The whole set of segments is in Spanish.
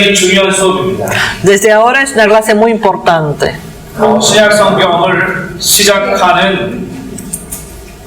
굉장히 중요한 수업입니다. Desde ahora es una clase muy importante. 신약 성경을 시작하는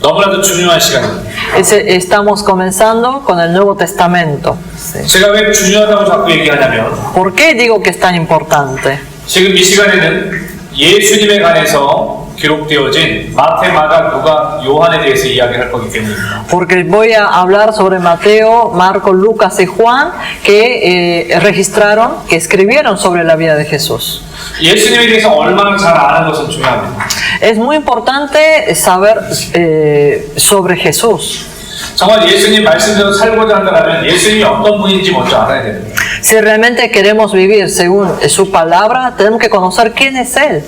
너무나도 중요한 시간입니다. Estamos comenzando con el Nuevo Testamento. Sí. 제가 왜 중요하다고 자꾸 얘기하냐면 ¿Por qué digo que es tan importante? 지금 이 시간에는 예수님에 관해서 기록되어진 마태, 마가, 누가, 요한에 대해서 이야기를 할 거기 때문입니다. Porque voy a hablar sobre Mateo, Marcos, Lucas y Juan que registraron, que escribieron sobre la vida de Jesús. 예수님에 대해서 얼마나 잘 아는 것은 중요합니다. Es muy importante saber sobre Jesús. 정말 예수님 말씀대로 살고자 한다면 예수님이 어떤 분인지 먼저 알아야 됩니다. Si realmente queremos vivir según su palabra, tenemos que conocer quién es Él.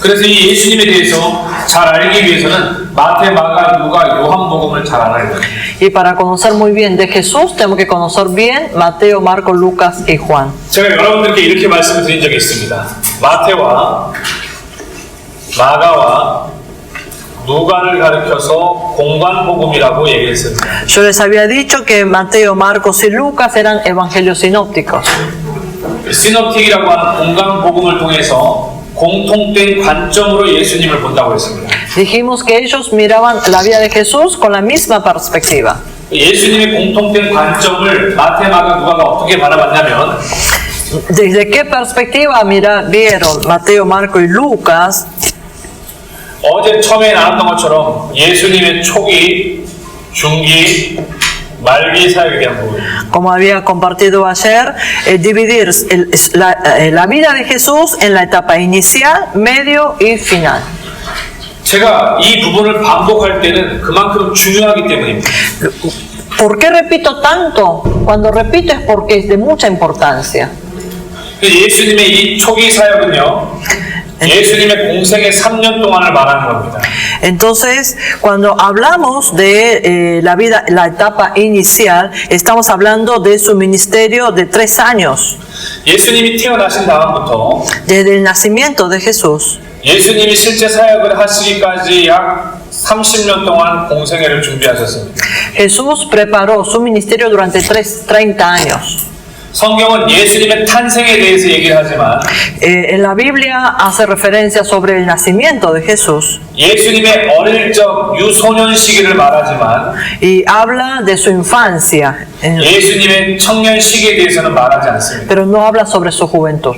그래서 이 예수님에 대해서 잘 알기 위해서는 마태, 마가, 누가, 요한복음을 잘 알아야 됩니다. Y para conocer muy bien de Jesús, tenemos que conocer bien Mateo, Marcos, Lucas y Juan. 제가 여러분들께 이렇게 말씀을 드린 적이 있습니다. 마태와 마가와 누가를 가리켜서 공관복음이라고 얘기했습니다. Yo les había dicho que Mateo, Marcos y Lucas eran evangelios sinópticos. 시놉틱이라고 하는 공관복음을 통해서 공통된 관점으로 예수님을 본다고 했습니다. Dijimos que ellos miraban la vida de Jesús con la misma perspectiva. 예수님의 공통된 관점을 마태, 마가, 누가가 어떻게 바라봤냐면 ¿Desde qué perspectiva vieron Mateo, Marcos y Lucas? 어제 처음에 나왔던 것처럼 예수님의 초기, 중기, 말기 사역에 대한 부분. Como había compartido ayer, dividir la vida de Jesús en la etapa inicial, medio y final. 제가 이 부분을 반복할 때는 그만큼 중요하기 때문입니다. ¿Por qué repito tanto? Cuando repito es porque es de mucha importancia. 예수님의 이 초기 사역은요, 예수님의 공생의 3년 동안을 말하는 겁니다. Entonces, cuando hablamos de la vida, la etapa inicial, estamos hablando de su ministerio de 3 años. 예수님이 태어나신 다음부터 Desde el nacimiento de Jesús. 예수님이 실제 사역을 하시기까지 약 30년 동안 공생애를 준비하셨습니다. Jesús preparó su ministerio durante 30 años. 성경은 예수님의 탄생에 대해서 얘기를 하지만 En la Biblia hace referencia sobre el nacimiento de Jesús. 예수님의 어릴 적 유소년 시기를 말하지만 Y habla de su infancia, 예수님의 청년 시기에 대해서는 말하지 않습니다. pero no habla sobre su juventud.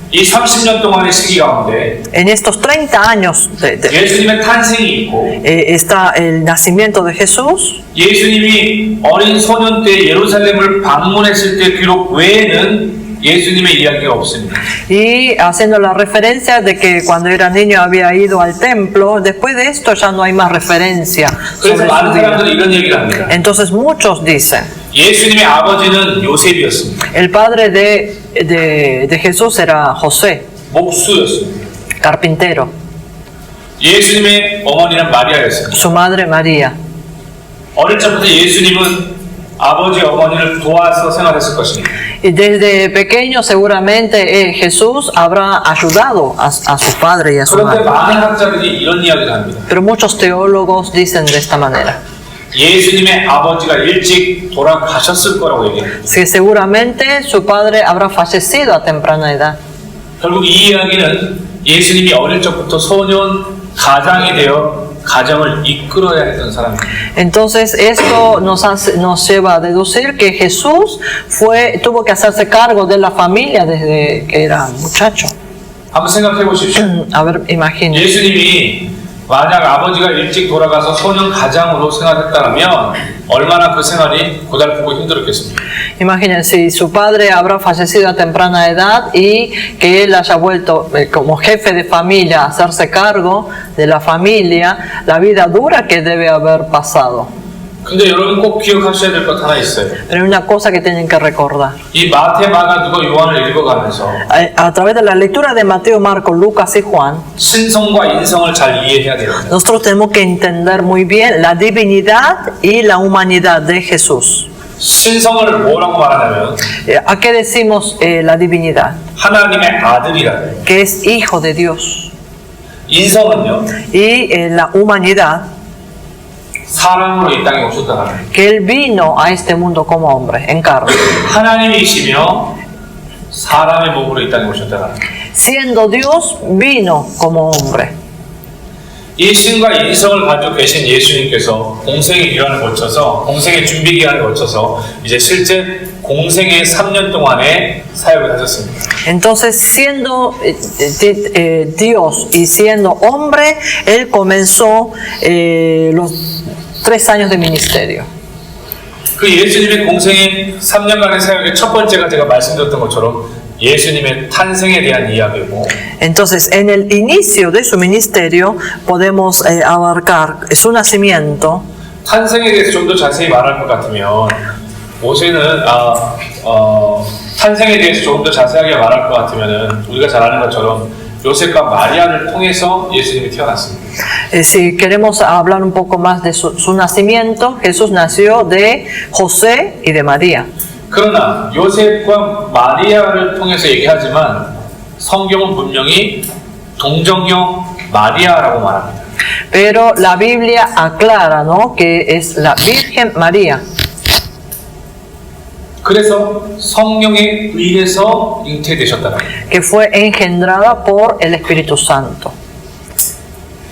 이 30년 동안의 시기 가운데 En estos 30 años 예수님의 탄생이 있고 está el nacimiento de Jesús. 예수님이 어린 소년 때 예루살렘을 방문했을 때 기록 외에는 예수님의 이야기가 없습니다. Y haciendo la referencia de que cuando era niño había ido al templo, después de esto ya no hay más referencia 그래서 sobre 많은 su vida. 사람들이 이런 얘기를 합니다. Entonces muchos dicen, 예수님의 아버지는 요셉이었습니다. el padre de Jesús era José, 목수였습니다. carpintero, 예수님의 어머니는 마리아였습니다. su madre María. 어릴 적부터 예수님은 아버지 어머니를 도와서 생활했을 것입니다. Y desde pequeño seguramente Jesús habrá ayudado a su padre y a su 그런데 madre. 많은 학자들이 이런 이야기를 합니다. Pero muchos teólogos dicen de esta manera. 예수님의 아버지가 일찍 돌아가셨을 거라고 얘기합니다. Que seguramente su padre habrá fallecido a temprana edad. 결국 이 이야기는 예수님이 어릴 적부터 소년 가장이 되어 가정을 이끌어야 했던 사람입니다. Entonces esto nos lleva a deducir que Jesús tuvo que hacerse cargo de la familia desde que era muchacho. 한번 생각해 보십시오. A ver, imaginen. 예수님이 만약 아버지가 일찍 돌아가서 소년 가장으로 생활했다면 얼마나 그 생활이 고달프고 힘들었겠습니까? Imaginen si su padre habrá fallecido a temprana edad y que él haya vuelto como jefe de familia a hacerse cargo de la familia, la vida dura que debe haber pasado. 근데 여러분 꼭 기억하셔야 될 것 하나 있어요. Pero hay una cosa que tienen que recordar. 이 마태, 마가, 누가, 요한을 읽어가면서 A través de la lectura de Mateo, Marcos, Lucas y Juan, 신성과 인성을 잘 이해해야 돼요. nosotros tenemos que entender muy bien la divinidad y la humanidad de Jesús. 신성을 뭐라고 말하냐면 ¿A qué decimos la divinidad? 하나님의 아들이라는. Que es hijo de Dios. 인성은요, Y la humanidad, 사람으로 이 땅에 오셨다는. que Él vino a este mundo como hombre, en carne. 하나님이시며 사람의 몸으로 이 땅에 오셨다는 거예요. Siendo Dios, vino como hombre. 이 신과 인성을 가지고 계신 예수님께서 공생의 기간을 거쳐서 공생의 준비 기간을 거쳐서 이제 실제 공생의 3년 동안의 사역을 하셨습니다. Entonces, siendo Dios y siendo hombre, Él comenzó los 3 años de ministerio. 그 예수님의 공생의 3년간의 사역의 첫 번째가 제가 말씀드렸던 것처럼 예수님의 탄생에 대한 이야기고, Entonces, en el inicio de su ministerio podemos abarcar su nacimiento. 탄생에 대해서 좀 더 자세히 말할 것 같으면 모세는 탄생에 대해서 조금 더 자세하게 말할 것 같으면은 우리가 잘 아는 것처럼 요셉과 마리아를 통해서 예수님이 태어났습니다. Si queremos hablar un poco más de su nacimiento, Jesús nació de José y de María. 그러나 요셉과 마리아를 통해서 얘기하지만 성경은 분명히 동정녀 마리아라고 말합니다. Pero la Biblia aclara, ¿no?, que es la Virgen María. 그래서 성령에 의해서 잉태되셨다는 거예요. Que fue engendrada por el Espíritu Santo.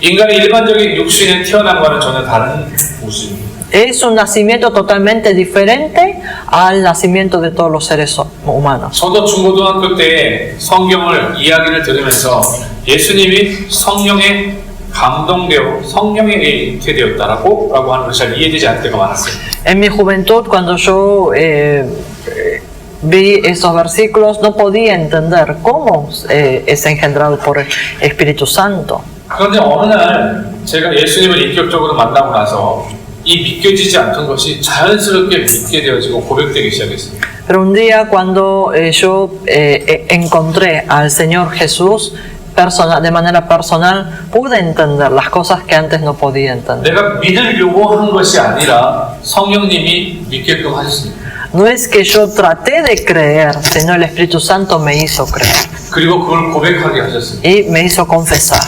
인간의 일반적인 육신에 태어난 것과는 전혀 다른 모습입니다. Es un nacimiento totalmente diferente al nacimiento de todos los seres humanos. 저도 중고등학교 때 성경을 이야기를 들으면서 예수님이 성령에 감동되어 성령에 의해 잉태되었다라고 하는 것이 잘 이해되지 않을 때가 많았어요. En mi juventud, cuando yo vi esos versículos, no podía entender cómo es engendrado por el Espíritu Santo. 그런데 어느 날 제가 예수님을 인격적으로 만나고 나서 이 믿겨지지 않던 것이 자연스럽게 믿게 되어지고 고백되기 시작했습니다. Pero un día cuando yo encontré al Señor Jesús de manera personal, pude entender las cosas que antes no podía entender. 내가 믿으려고 한 것이 아니라 성령님이 믿게끔 하셨습니다. No es que yo traté de creer, sino el Espíritu Santo me hizo creer 그리고 그걸 고백하게 하셨습니다. y me hizo confesar.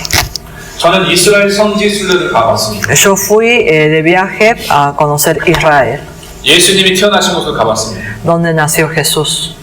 저는 이스라엘 성지 순례를 가봤습니다. Yo fui de viaje a conocer Israel, 예수님이 태어나신 곳을 가봤습니다. donde nació Jesús.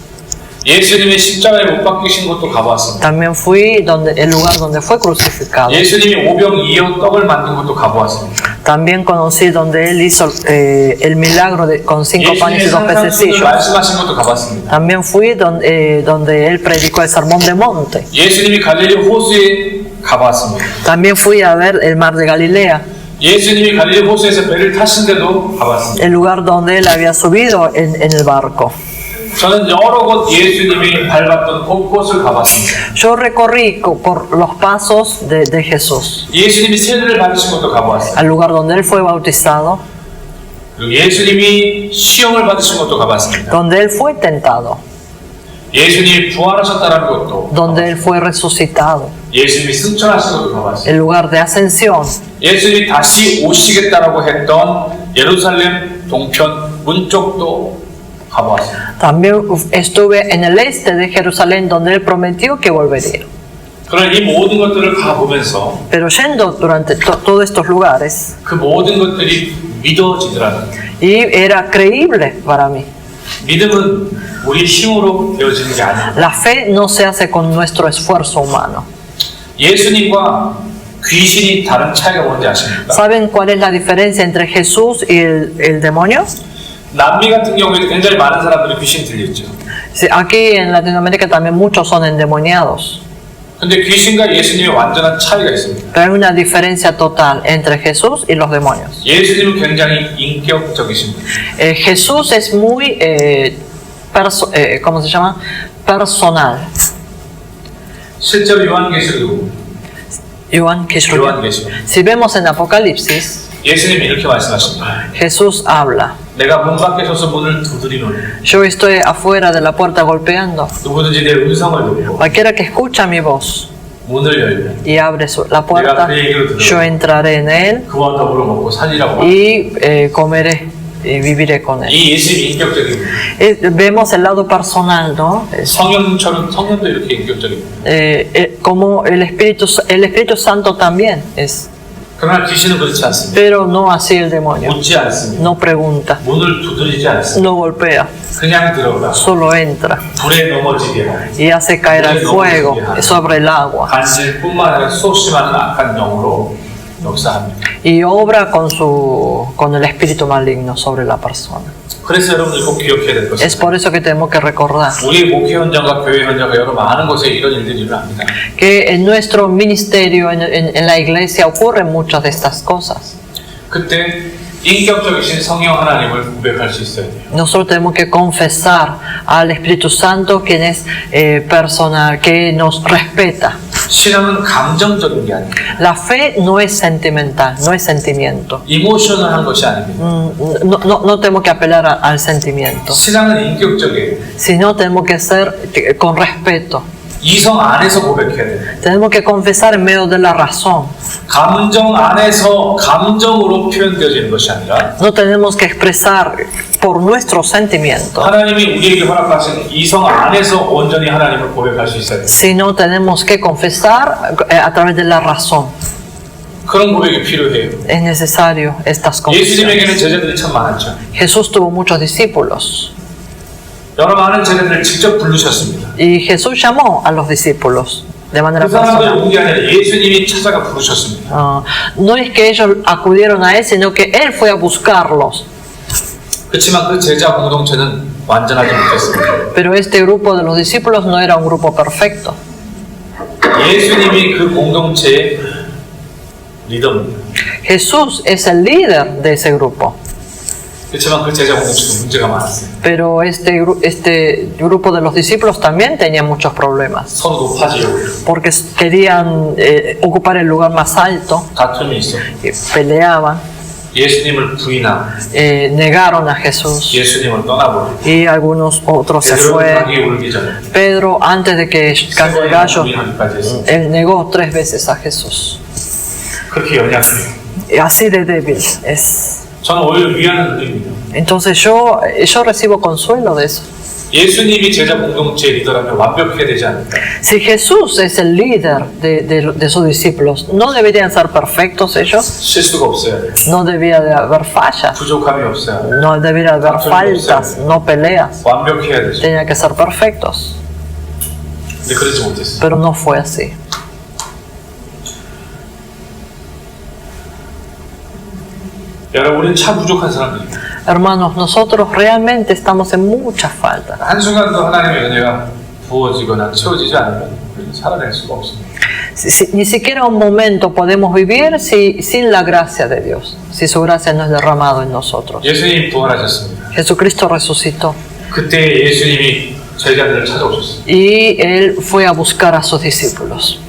예수님이 십자가에 못 박히신 곳도 가보았습니다. También fui el lugar donde fue crucificado. 예수님이 오병이어 떡을 만든 곳도 가보았습니다. También conocí donde él hizo el milagro con 5 panes 예수님이 y 2 산상수훈을 pececillos. 말씀하신 곳도 가봤습니다. También fui donde él predicó el sermón de monte. 예수님이 갈릴리 호수에 가봤습니다. También fui a ver el mar de Galilea, 예수님이 갈릴리 호수에서 배를 타신 데도 가봤습니다. el lugar donde él había subido en el barco. 저는 여러 곳 예수님이 밟았던 곳곳을 가봤습니다. Yo recorrí por los pasos de Jesús, 예수님이 세례를 받으신 곳도 가보았어요. al lugar donde él fue bautizado, 그리고 예수님이 시험을 받으신 곳도 가봤습니다. donde él fue tentado, 예수님이 부활하셨다는 것도 donde él fue resucitado, 예수님이 승천하신 것도 가봤어요. el lugar de ascensión, 예수님이 다시 오시겠다라고 했던 예루살렘 동편 문쪽도 가보았습니다. También estuve en el este de Jerusalén donde él prometió que volvería. 그러나 이 모든 것들을 가보면서 Pero yendo durante todos estos lugares, 그 모든 것들이 믿어지더라는 거예요. y era creíble para mí. 믿음은 우리 힘으로 되어지는 게 아니에요. La fe no se hace con nuestro esfuerzo humano. 예수님과 귀신이 다른 차이가 뭔지 아십니까? ¿Saben cuál es la diferencia entre Jesús y el demonio? 남미 같은 경우에 굉장히 많은 사람들이 귀신 들렸죠. Sí, aquí en Latinoamérica también muchos son endemoniados. 근데 귀신과 예수님의 완전한 차이가 있습니다. Pero hay una diferencia total entre Jesús y los demonios. 예수님은 굉장히 인격적이십니다. Jesús es muy, ¿cómo se llama? Personal. 실제로 요한계시록 요한계시록. Si vemos en Apocalipsis, 예수님이 이렇게 말씀하십니다. Jesús habla. 내가 문 밖에 서서 문을 두드리노니 Yo estoy afuera de la puerta golpeando. 누구든지 내 음성을 듣고 Cualquiera que escucha mi voz 문을 열면 y abre la puerta, yo entraré en él 그와 더불어 먹고 살리라고 합니다. y comeré y viviré con él. 이 예수님이 인격적입니다. Vemos el lado personal, ¿no? 성령처럼 성령도 이렇게 인격적입니다. Como el Espíritu Santo también es. 그러나 귀신은 그렇지 않습니다. Pero no así el demonio. 묻지 않습니다. No pregunta, 문을 두드리지 않습니다. no golpea, 그냥 들어가. solo entra. 불에 넘어지게 하고 y hace caer al fuego sobre el agua. 간질뿐만 아니라 수없이 많은 악한 영으로 역사합니다. Y obra con el espíritu maligno sobre la persona. 그래서 여러분들 꼭 기억해야 될 Es 것입니다. por eso que tenemos que recordar 우리의 목회 현장과 교회 현장과 여러 많은 곳에 이런 일들이 일어납니다. que en nuestro ministerio, en la iglesia, ocurren muchas de estas cosas. 그때 인격적이신 성령 하나님을 고백할 수 있어야 돼요. Nosotros tenemos que confesar al Espíritu Santo, quien es personal, que nos respeta. 신앙은 감정적인 게 아니에요. La fe no es sentimental, no es sentimiento. 이모셔널한 것이 아닙니다. No tenemos que apelar al sentimiento, 신앙은 인격적이에요. sino tenemos que ser con respeto. 이성 안에서 고백해야 돼요. Tenemos que confesar en medio de la razón. 감정 안에서 감정으로 표현되어지는 것이 아니라 No tenemos que expresar por nuestros sentimientos, 하나님이 우리에게 허락하신 이성 안에서 온전히 하나님을 고백할 수 있어야 돼요. sino tenemos que confesar a través de la razón. 그런 고백이 필요해요. Es necesario estas 예수님에게는 confesiones. 제자들이 참 많았죠. Jesús tuvo muchos discípulos 여러 많은 제자들을 직접 부르셨습니다. y Jesús llamó a los discípulos de manera 그 사람들 personal. 온 게 아니라 예수님이 찾아가 부르셨습니다. No es que ellos acudieron a él, sino que él fue a buscarlos. 그렇지만 그 제자 공동체는 완전하지 못했습니다. Pero este grupo de los discípulos no era un grupo perfecto. 예수님이 그 공동체의 리더입니다. Jesús es el líder de ese grupo. 그렇지만 그 제자 공동체도 문제가 많았어요. Pero este grupo de los discípulos también tenía muchos problemas. 서로 높아지려고 Porque querían ocupar el lugar más alto, 다툼이 있어. peleaban, 예수님을 부인하고 negaron a Jesús 예수님을 떠나버리고 y algunos otros se 베드로는 fueron. 자기 울기 전에 Pedro, antes de que cante el gallo, 부인하기까지 했어요. él negó 3 veces a Jesús. 그렇게 연약해요. Y así de débil es. 저는 오히려 위안을 드립니다. Entonces yo recibo consuelo de eso. 예수님이 제자 공동체 리더라면 완벽해야 되지 않을까? Si Jesús es el líder de sus discípulos, ¿no deberían ser perfectos ellos? 실수가 없어야 돼요. No debía de haber fallas, 부족함이 없어야 돼요. no debería de haber faltas, no peleas. 완벽해야 되죠. Tenían que ser perfectos, 근데 그러지 못했어요. pero no fue así. 여러분, 우리는 참 부족한 사람들입니다. Hermanos, nosotros realmente estamos en muchas faltas. 한순간도 하나님의 은혜가 부어지거나 채워지지 않으면 우리는 살아낼 수가 없습니다. Ni siquiera un momento podemos vivir sin la gracia de Dios, si su gracia no es derramado en nosotros. 예수님이 부활하셨습니다. Jesucristo resucitó 그때 예수님이 제자들을 찾아오셨어요. y Él fue a buscar a sus discípulos.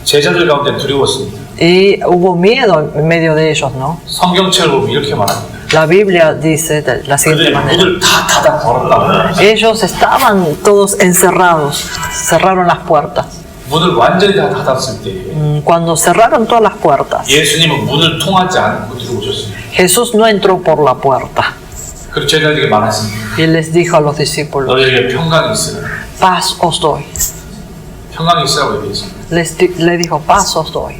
제자들 가운데 두려웠습니다. Y hubo miedo en medio de ellos, ¿no? 성경책을 보면 이렇게 말합니다. La Biblia dice de la siguiente 그들이 manera. 문을 다 닫아 걸었다고. Ellos estaban todos encerrados, cerraron las puertas. 문을 완전히 다 닫았을 때 Cuando cerraron todas las puertas, 예수님은 문을 통하지 않고 들어오셨습니다. Jesús no entró por la puerta 그리고 제자들에게 말했습니다. y les dijo a los discípulos, 너희에게 평강이 있으라. paz os doy. 평강이 있으라고 얘기했습니다. Le dijo, paz os doy.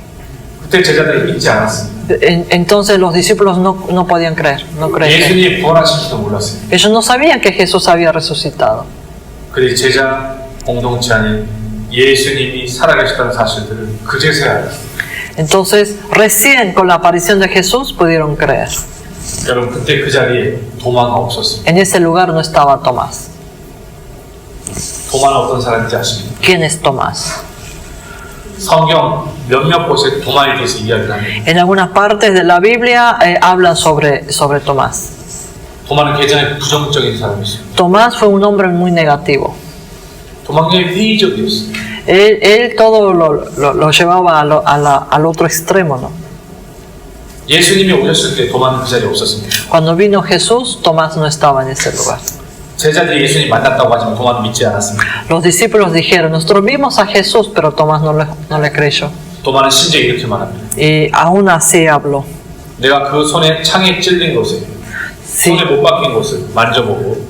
그때 제자들이 믿지 않았습니다. Entonces los discípulos no podían creer, no creían. 예수님이 부활하실지도 몰랐어요. Ellos no sabían que Jesús había resucitado. 그리고 제자 공동체 안에 예수님이 살아계셨다는 사실들을 그제서야 알았어요. Entonces, recién con la aparición de Jesús pudieron creer. 여러분, 그때 그 자리에 도마가 없었습니다. En ese lugar no estaba Tomás. 도마는 어떤 사람인지 아십니까? ¿Quién es Tomás? 성경 몇몇 곳에 도마에 대해서 이야기를 합니다. En algunas partes de la Biblia hablan sobre Tomás. 도마는 굉장히 부정적인 사람이었어요. Tomás fue un hombre muy negativo. 도마는 굉장히 회의적이었어요. Él todo lo llevaba al otro extremo, ¿no? 예수님이 오셨을 때 도마는 그 자리에 없었습니다. Cuando vino Jesús, Tomás no estaba en ese lugar. 제자들이 예수님 만났다고 하지만 도마는 믿지 않았습니다. Los discípulos dijeron, nosotros vimos a Jesús, pero Tomás no le creyó. 도마는 심지어 이렇게 말합니다. Y aún así habló. 내가 그 손에 창에 찔린 곳에 손에 못 박힌 곳을 만져보고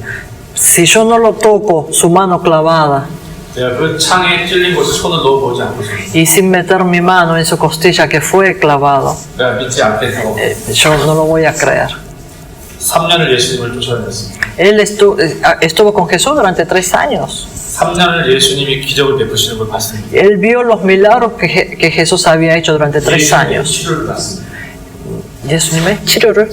Si yo no lo toco, su mano clavada, 내가 그 창에 찔린 곳에 손을 넣어보지 않고서 y sin meter mi mano en su costilla que fue clavado, 내가 믿지 않겠다고 yo no lo voy a creer. 3년을 예수님을 쫓아다녔습니다. Él estuvo con Jesús durante 3 años. 3년을 예수님이 기적을 베푸시는 걸 봤습니다. Él vio los milagros que Jesús había hecho durante 3 예수님의 años. 치료를 봤습니다. 예수님의 치료를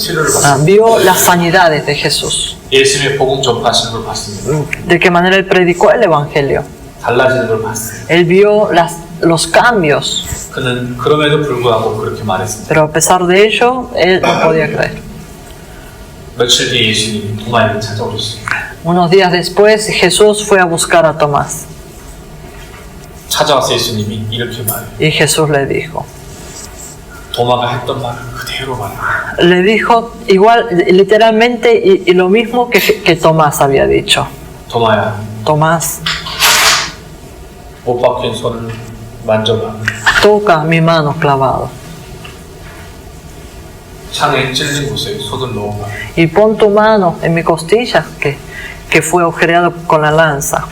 vio las sanidades de Jesús. 예수님의 복음 전파하시는 걸 봤습니다. De qué manera él predicó el evangelio. 달라지는 걸 봤어요. Él vio los cambios, 그는 그럼에도 불구하고 그렇게 말했습니다. pero a pesar de ello, él no podía creer. 며칠 뒤에 예수님이 도마에게 찾아오셨습니다. Unos días después, Jesús fue a buscar a Tomás 찾아와서 예수님이 이렇게 말해요. y Jesús le dijo, 도마가 했던 말을 그대로 말해요. le dijo igual, literalmente, y lo mismo que Tomás había dicho. 도마야, Tomás, 못 박힌 손을 만져봐. toca mi mano clavado 창에 찔린 곳에 손을 넣어봐. y pon tu mano en mi costilla que fue agujereado con la lanza.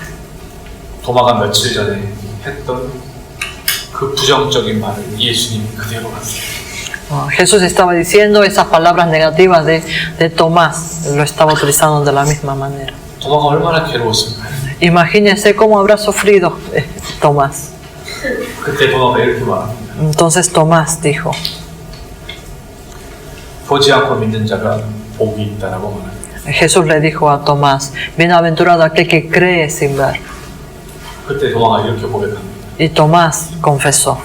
도마가 며칠 전에 했던 그 부정적인 말을 예수님이 그대로 하세요. Jesús estaba diciendo esas palabras negativas de Tomás, lo estaba utilizando de la misma manera. 도마가 얼마나 괴로웠을까요? Imagínense cómo habrá sufrido Tomás. 그때 도마가 이렇게 말합니다. Entonces Tomás dijo, 보지 않고 믿는 자가 복이 있다라고 말합니다. Jesús le dijo a Tomás, bienaventurado aquel que cree sin ver. 그때 도마가 이렇게 고백합니다. Y Tomás confesó,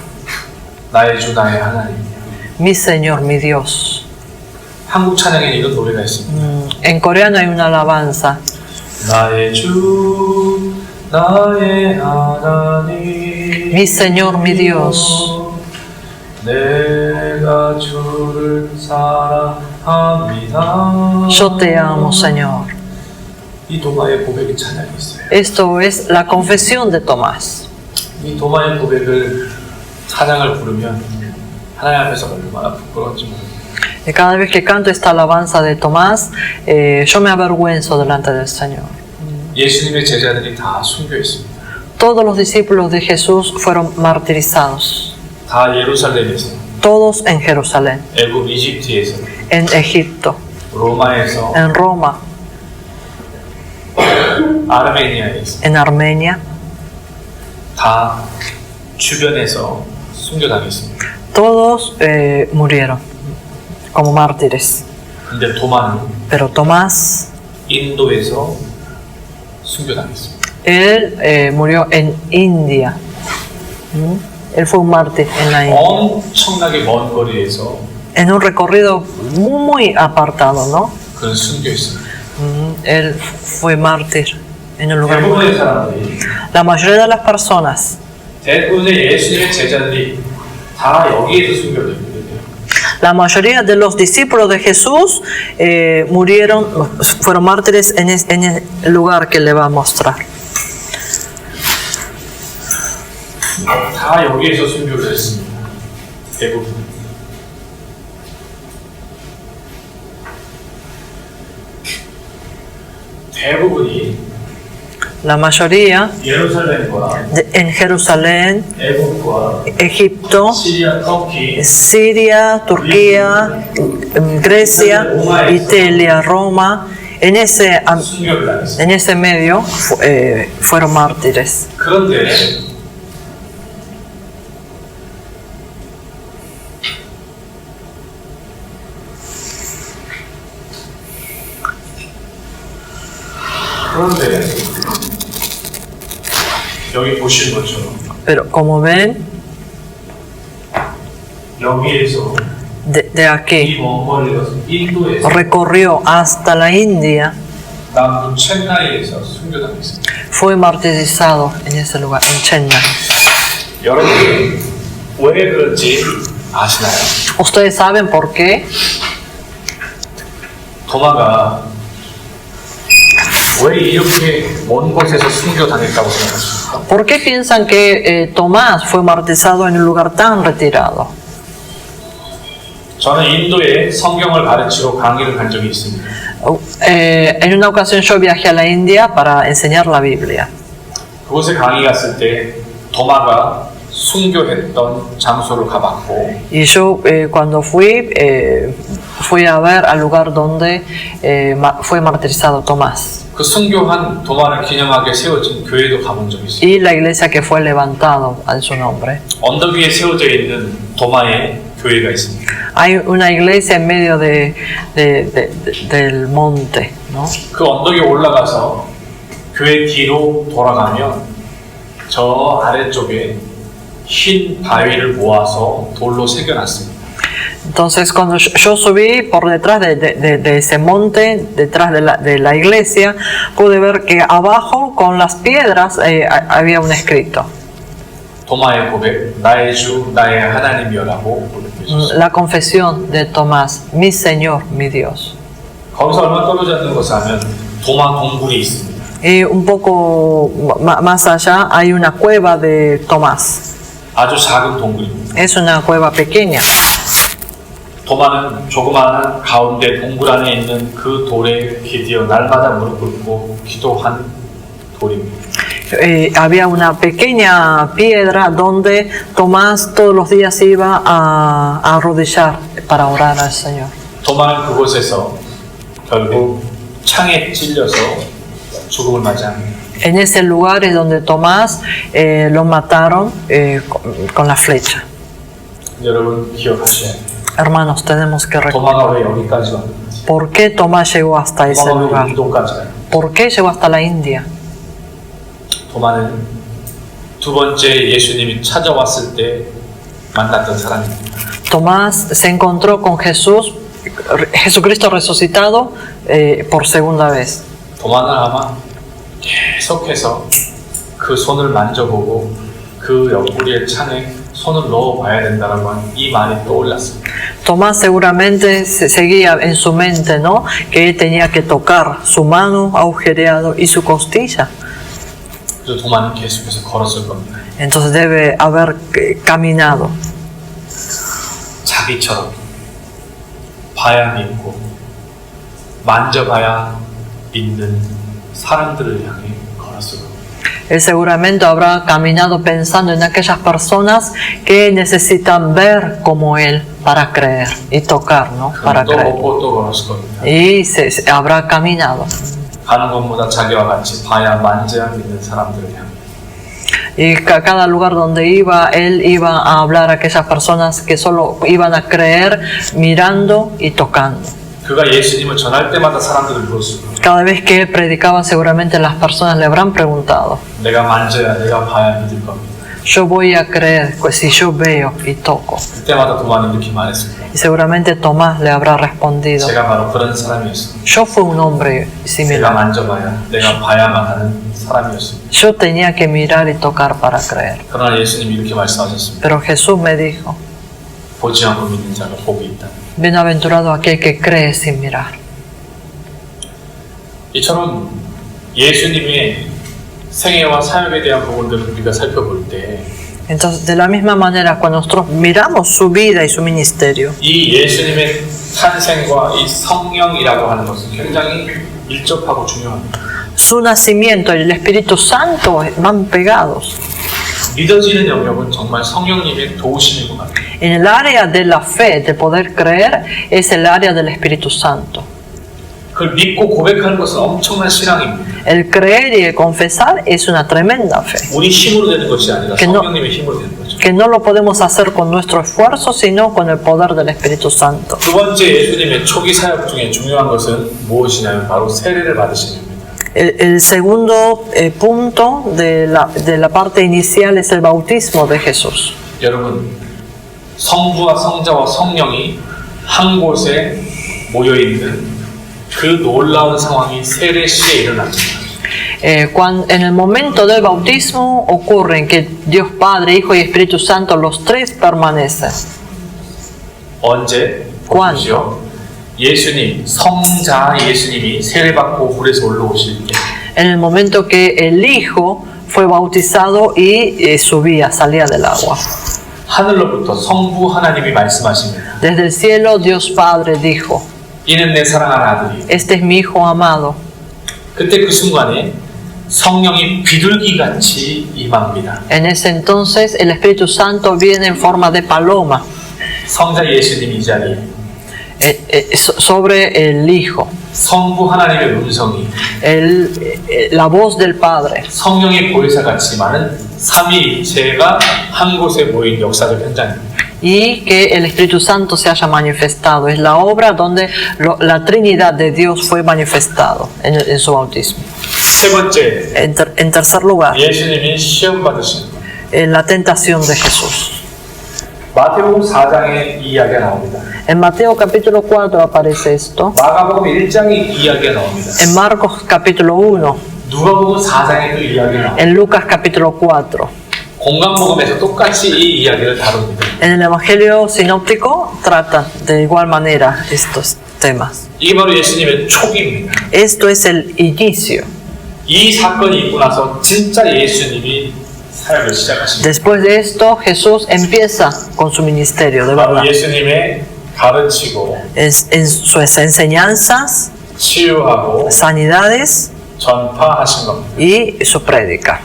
나의 주 나의 하나님. mi Señor, mi Dios. 한국 찬양에는 이런 노래가 있습니다. En coreano hay una alabanza, 나의 주 나의 하나님. mi Señor, mi Dios. 내가 주를 사랑합니다. Yo te amo, Señor. 이 도마의 고백이 찬양이 있어요. Esto es la confesión de Tomás. 이 도마의 고백을 찬양을 부르면 하나님 앞에서 얼마나 부끄러운지 모릅니다. Y cada vez que canto esta alabanza de Tomás, yo me avergüenzo delante del Señor. 예수님의 제자들이 다 순교했습니다. Todos los discípulos de Jesús fueron martirizados. 다 예루살렘에서, Todos en Jerusalén, 애굽 이집트에서, en Egipto, 로마에서, en Roma, 아르메니아에서 en Armenia. 다 주변에서 순교당했습니다. Todos murieron como mártires. 근데 도마는 Pero Tomás, 인도에서 순교당했습니다. él murió en India. Él fue un mártir en la India. 엄청나게 먼 거리에서 En un recorrido muy apartado, ¿no? 그는 순교했습니다. Él fue mártir en un lugar muy... 대부분의 사람들이, La mayoría de las personas, 대부분의 예수님의 제자들이 다 여기에서 순교됩니다. la mayoría de los discípulos de Jesús fueron mártires en el lugar que le va a mostrar. 다 여기에서 순교를 했습니다. 대부분. 대부분이 La mayoría 예루살렘과 en Jerusalén, 애국과 Egipto, 시리아, 터키, Siria, Turquía, Grecia, Italia, Roma, en ese 순교를 당했습니다. en ese medio fueron mártires. 그런데 여기 보시는 것처럼 Pero como ven, 여기에서 de aquí 이 먼 거리를 가서 인도에서 recorrió hasta la India, 남부 첸나이에서 순교당했습니다. fue martirizado en ese lugar, en Chennai. 여러분 왜 그런지 아시나요? ¿Ustedes saben por qué? 도마가 왜 이렇게 먼 곳에서 순교당했다고 생각하십니까? ¿Por qué piensan que Tomás fue martirizado en un lugar tan retirado? 저는 인도에 성경을 가르치러 강의를 간 적이 있습니다. En una ocasión yo viajé a la India para enseñar la Biblia. 그곳에 강의 갔을 때 도마가 순교했던 장소를 가봤고 Y yo cuando fui fui a ver al lugar donde fue martirizado Tomás 그 순교한 도마를 기념하게 세워진 교회도 가본 적이 있어요. y la iglesia que fue levantado en su nombre. 언덕 위에 세워져 있는 도마의 교회가 있습니다. Hay una iglesia en medio del monte, ¿no? 그 언덕에 올라가서 교회 뒤로 돌아가면 저 아래쪽에 흰 바위를 모아서 돌로 새겨놨습니다. Entonces cuando yo subí por detrás de ese monte, detrás de la iglesia, pude ver que abajo con las piedras había un escrito. 도마의 고백, 나의 주, 나의 하나님이여라고 고백했습니다. La confesión de Tomás, mi Señor, mi Dios. 거기서 얼마 떨어져 있는 것을 하면 도마 동굴이 있습니다. Y un poco más allá hay una cueva de Tomás. 아주 작은 동굴입니다. Es una cueva pequeña. 도마는 조그마한 가운데 동굴 안에 있는 그 돌에 기대어 날마다 무릎 꿇고 기도한 돌입니다. Había una pequeña piedra donde Tomás todos los días iba a arrodillar para orar al Señor. 도마는 그곳에서 결국 창에 찔려서 죽음을 맞이합니다. En ese lugar es donde Tomás lo mataron con la flecha. 여러분 기억하셔야 돼요. Hermanos, tenemos que 도마가 recordar 왜 여기까지 왔는지, por qué Tomás llegó hasta ese 도마가 왜 lugar, 인도까지 갔는지. por qué llegó hasta la India. 도마는 두 번째 예수님이 찾아왔을 때 만났던 사람입니다. Tomás se encontró con Jesucristo resucitado por segunda vez. 도마는 아마 계속해서 그 손을 만져보고 그 옆구리의 창에 손을 넣어봐야 된다라고 하는 이 말이 떠올랐습니다. Tomás seguramente seguía en su mente, ¿no? Que él tenía que tocar su mano agujereado y su costilla. 그래서 도마는 계속해서 걸었을 겁니다. Entonces debe haber caminado. 자기처럼 봐야 믿고 만져봐야 믿는 사람들을 향해 걸었을 겁니다. Él seguramente habrá caminado pensando en aquellas personas que necesitan ver como él para creer y tocar, ¿no? Para 또 creer. 먹고 또 걸었을 겁니다. Y habrá caminado. 가는 것보다 자기와 같이 봐야 만져야 믿는 사람들을 향해. Y cada lugar donde iba, él iba a hablar a aquellas personas que solo iban a creer mirando y tocando. 그가 예수님을 전할 때마다 사람들을 물었을 겁니다. Cada vez que él predicaba, seguramente las personas le habrán preguntado: 내가 만져야, 내가 봐야 믿을 겁니다. yo voy a creer pues, si yo veo y toco. 그때마다 도마는 이렇게 말했을 겁니다. Y seguramente Tomás le habrá respondido: 제가 바로 그런 사람이었습니다. yo fui un hombre 내가 similar. 만져봐야, 내가 봐야만 하는 사람이었습니다. Yo tenía que mirar y tocar para creer. 그러나 예수님이 이렇게 말씀하셨습니다. Pero Jesús me dijo: 보지 않고 믿는 자가 복이 있다. bienaventurado aquel que cree sin mirar. 이처럼 예수님의 생애와 사역에 대한 부분들을 우리가 살펴볼 때 Entonces, de la misma manera, cuando nosotros miramos su vida y su ministerio, 이 예수님의 탄생과 이 성령이라고 하는 것은 굉장히 밀접하고 중요합니다. su nacimiento y el Espíritu Santo van pegados. 믿어지는 영역은 정말 성령님의 도우심인 것 같아요. En el área de la fe, de poder creer, es el área del Espíritu Santo. 그걸 믿고 고백하는 것은 엄청난 신앙입니다. El creer y el confesar es una tremenda fe, 우리 힘으로 되는 것이 아니라 Que no- 성령님의 힘으로 되는 거죠. que no lo podemos hacer con nuestro esfuerzo, sino con el poder del Espíritu Santo. 두 번째 예수님의 초기 사역 중에 중요한 것은 무엇이냐면 바로 세례를 받으시는 겁니다. El segundo punto de la parte inicial es el bautismo de Jesús. 여러분, 성부와 성자와 성령이 한 곳에 모여 있는 그 놀라운 상황이 세례 시에 일어납니다. En el momento del bautismo ocurre que Dios Padre, Hijo y Espíritu Santo, los tres permanecen. 언제? 관. 보십시오. 예수님, 성자 예수님이 세례받고 물에서 올라오실 때 En el momento que el Hijo fue bautizado y subía, salía del agua. 하늘로부터 성부 하나님이 말씀하십니다. Desde el cielo Dios Padre dijo: 이는 내 사랑하는 아들이. este es mi Hijo amado. 그때 그 순간에 성령이 비둘기같이 임합니다. En ese entonces el Espíritu Santo viene en forma de paloma. 성자 예수님이 이 자리에 sobre el Hijo, 성부 하나님의 음성이 la voz del Padre. 성령의 보혜사 같이 많은 삼위일체가 한 곳에 모인 역사적 현장입니다. Y que el Espíritu Santo se haya manifestado. Es la obra donde la Trinidad de Dios fue manifestado en su bautismo. 세 번째, En tercer lugar, 예수님이 시험 받으신 것. en la tentación de Jesús. 마태복음 4장에 이 이야기가 나옵니다. En Mateo capítulo 4 aparece esto. 마가복음 1장에 이 이야기가 나옵니다. En Marcos capítulo 1. 누가복음 4장에 또 이 이야기가 나옵니다. En Lucas capítulo 4. 공간복음에서 똑같이 이 이야기를 다룹니다. En el Evangelio sinóptico trata de igual manera estos temas. 이게 바로 예수님의 초기입니다. Esto es el inicio. 이 사건이 있고 나서 진짜 예수님이 사역을 시작하십니다. Después de esto, Jesús empieza con su ministerio, de verdad. 바로 예수님의 가르치고 En sus enseñanzas, 치유하고 sanidades 전파하신 겁니다. y su prédica.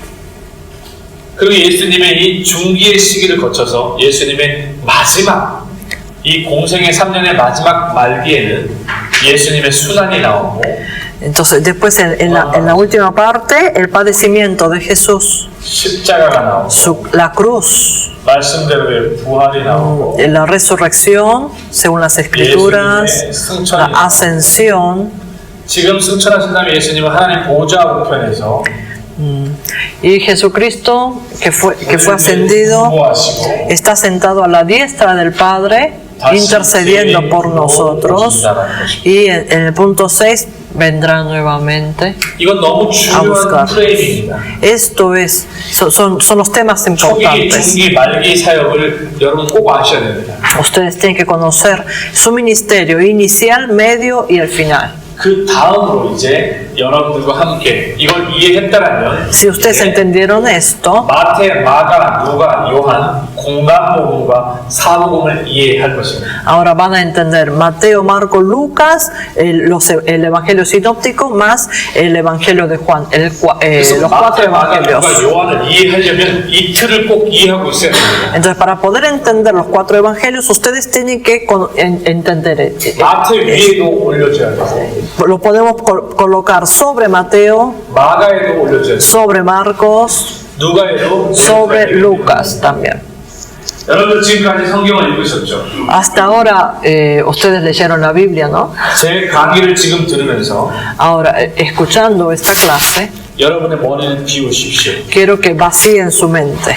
그리고 예수님의 이 중기의 시기를 거쳐서 예수님의 마지막 이 공생의 3년의 마지막 말기에는 예수님의 순환이 나오고 Entonces, después en la última parte, el padecimiento de Jesús, 십자가가 나오고 la cruz, 말씀대로의 부활이 나오고 la resurrección, según las escrituras, la ascensión, 지금 승천하신 다음에 예수님은 하나님 보좌 우편에서 y Jesucristo que fue ascendido está sentado a la diestra del Padre intercediendo por nosotros, y en el punto 6 vendrá nuevamente 이건 너무 a 중요한 buscar. 프레임입니다. Esto es, son los temas 초기, importantes. 중기, 말기 사역을 여러분 꼭 아셔야 됩니다. Ustedes tienen que conocer su ministerio inicial, medio y el final. 그 다음으로 이제 여러분들과 함께 이걸 이해했다라면 Si ustedes entendieron esto, 마태, 마가, 누가, 요한, 공간복음과 사복음을 이해할 것입니다. ahora van a entender Mateo, Marcos, Lucas, el Evangelio sinóptico más el Evangelio de Juan, 그래서 los 마태, cuatro 마가, evangelios. 누가, 요한을 이해하려면 이 틀을 꼭 이해하고 있어야 됩니다. Entonces, para poder entender los cuatro evangelios, ustedes tienen que entender. 마태 위에도 올려줘야 되고 Lo podemos colocar sobre Mateo, 마가에도 올려줘야 되고 sobre Marcos, 누가에도 sobre Lucas también. 여러분들 지금까지 성경을 읽으셨죠? Hasta ahora ustedes leyeron la Biblia, ¿no? 제 강의를 지금 들으면서 Ahora, escuchando esta clase, 여러분의 머리를 비우십시오. quiero que vacíen su mente.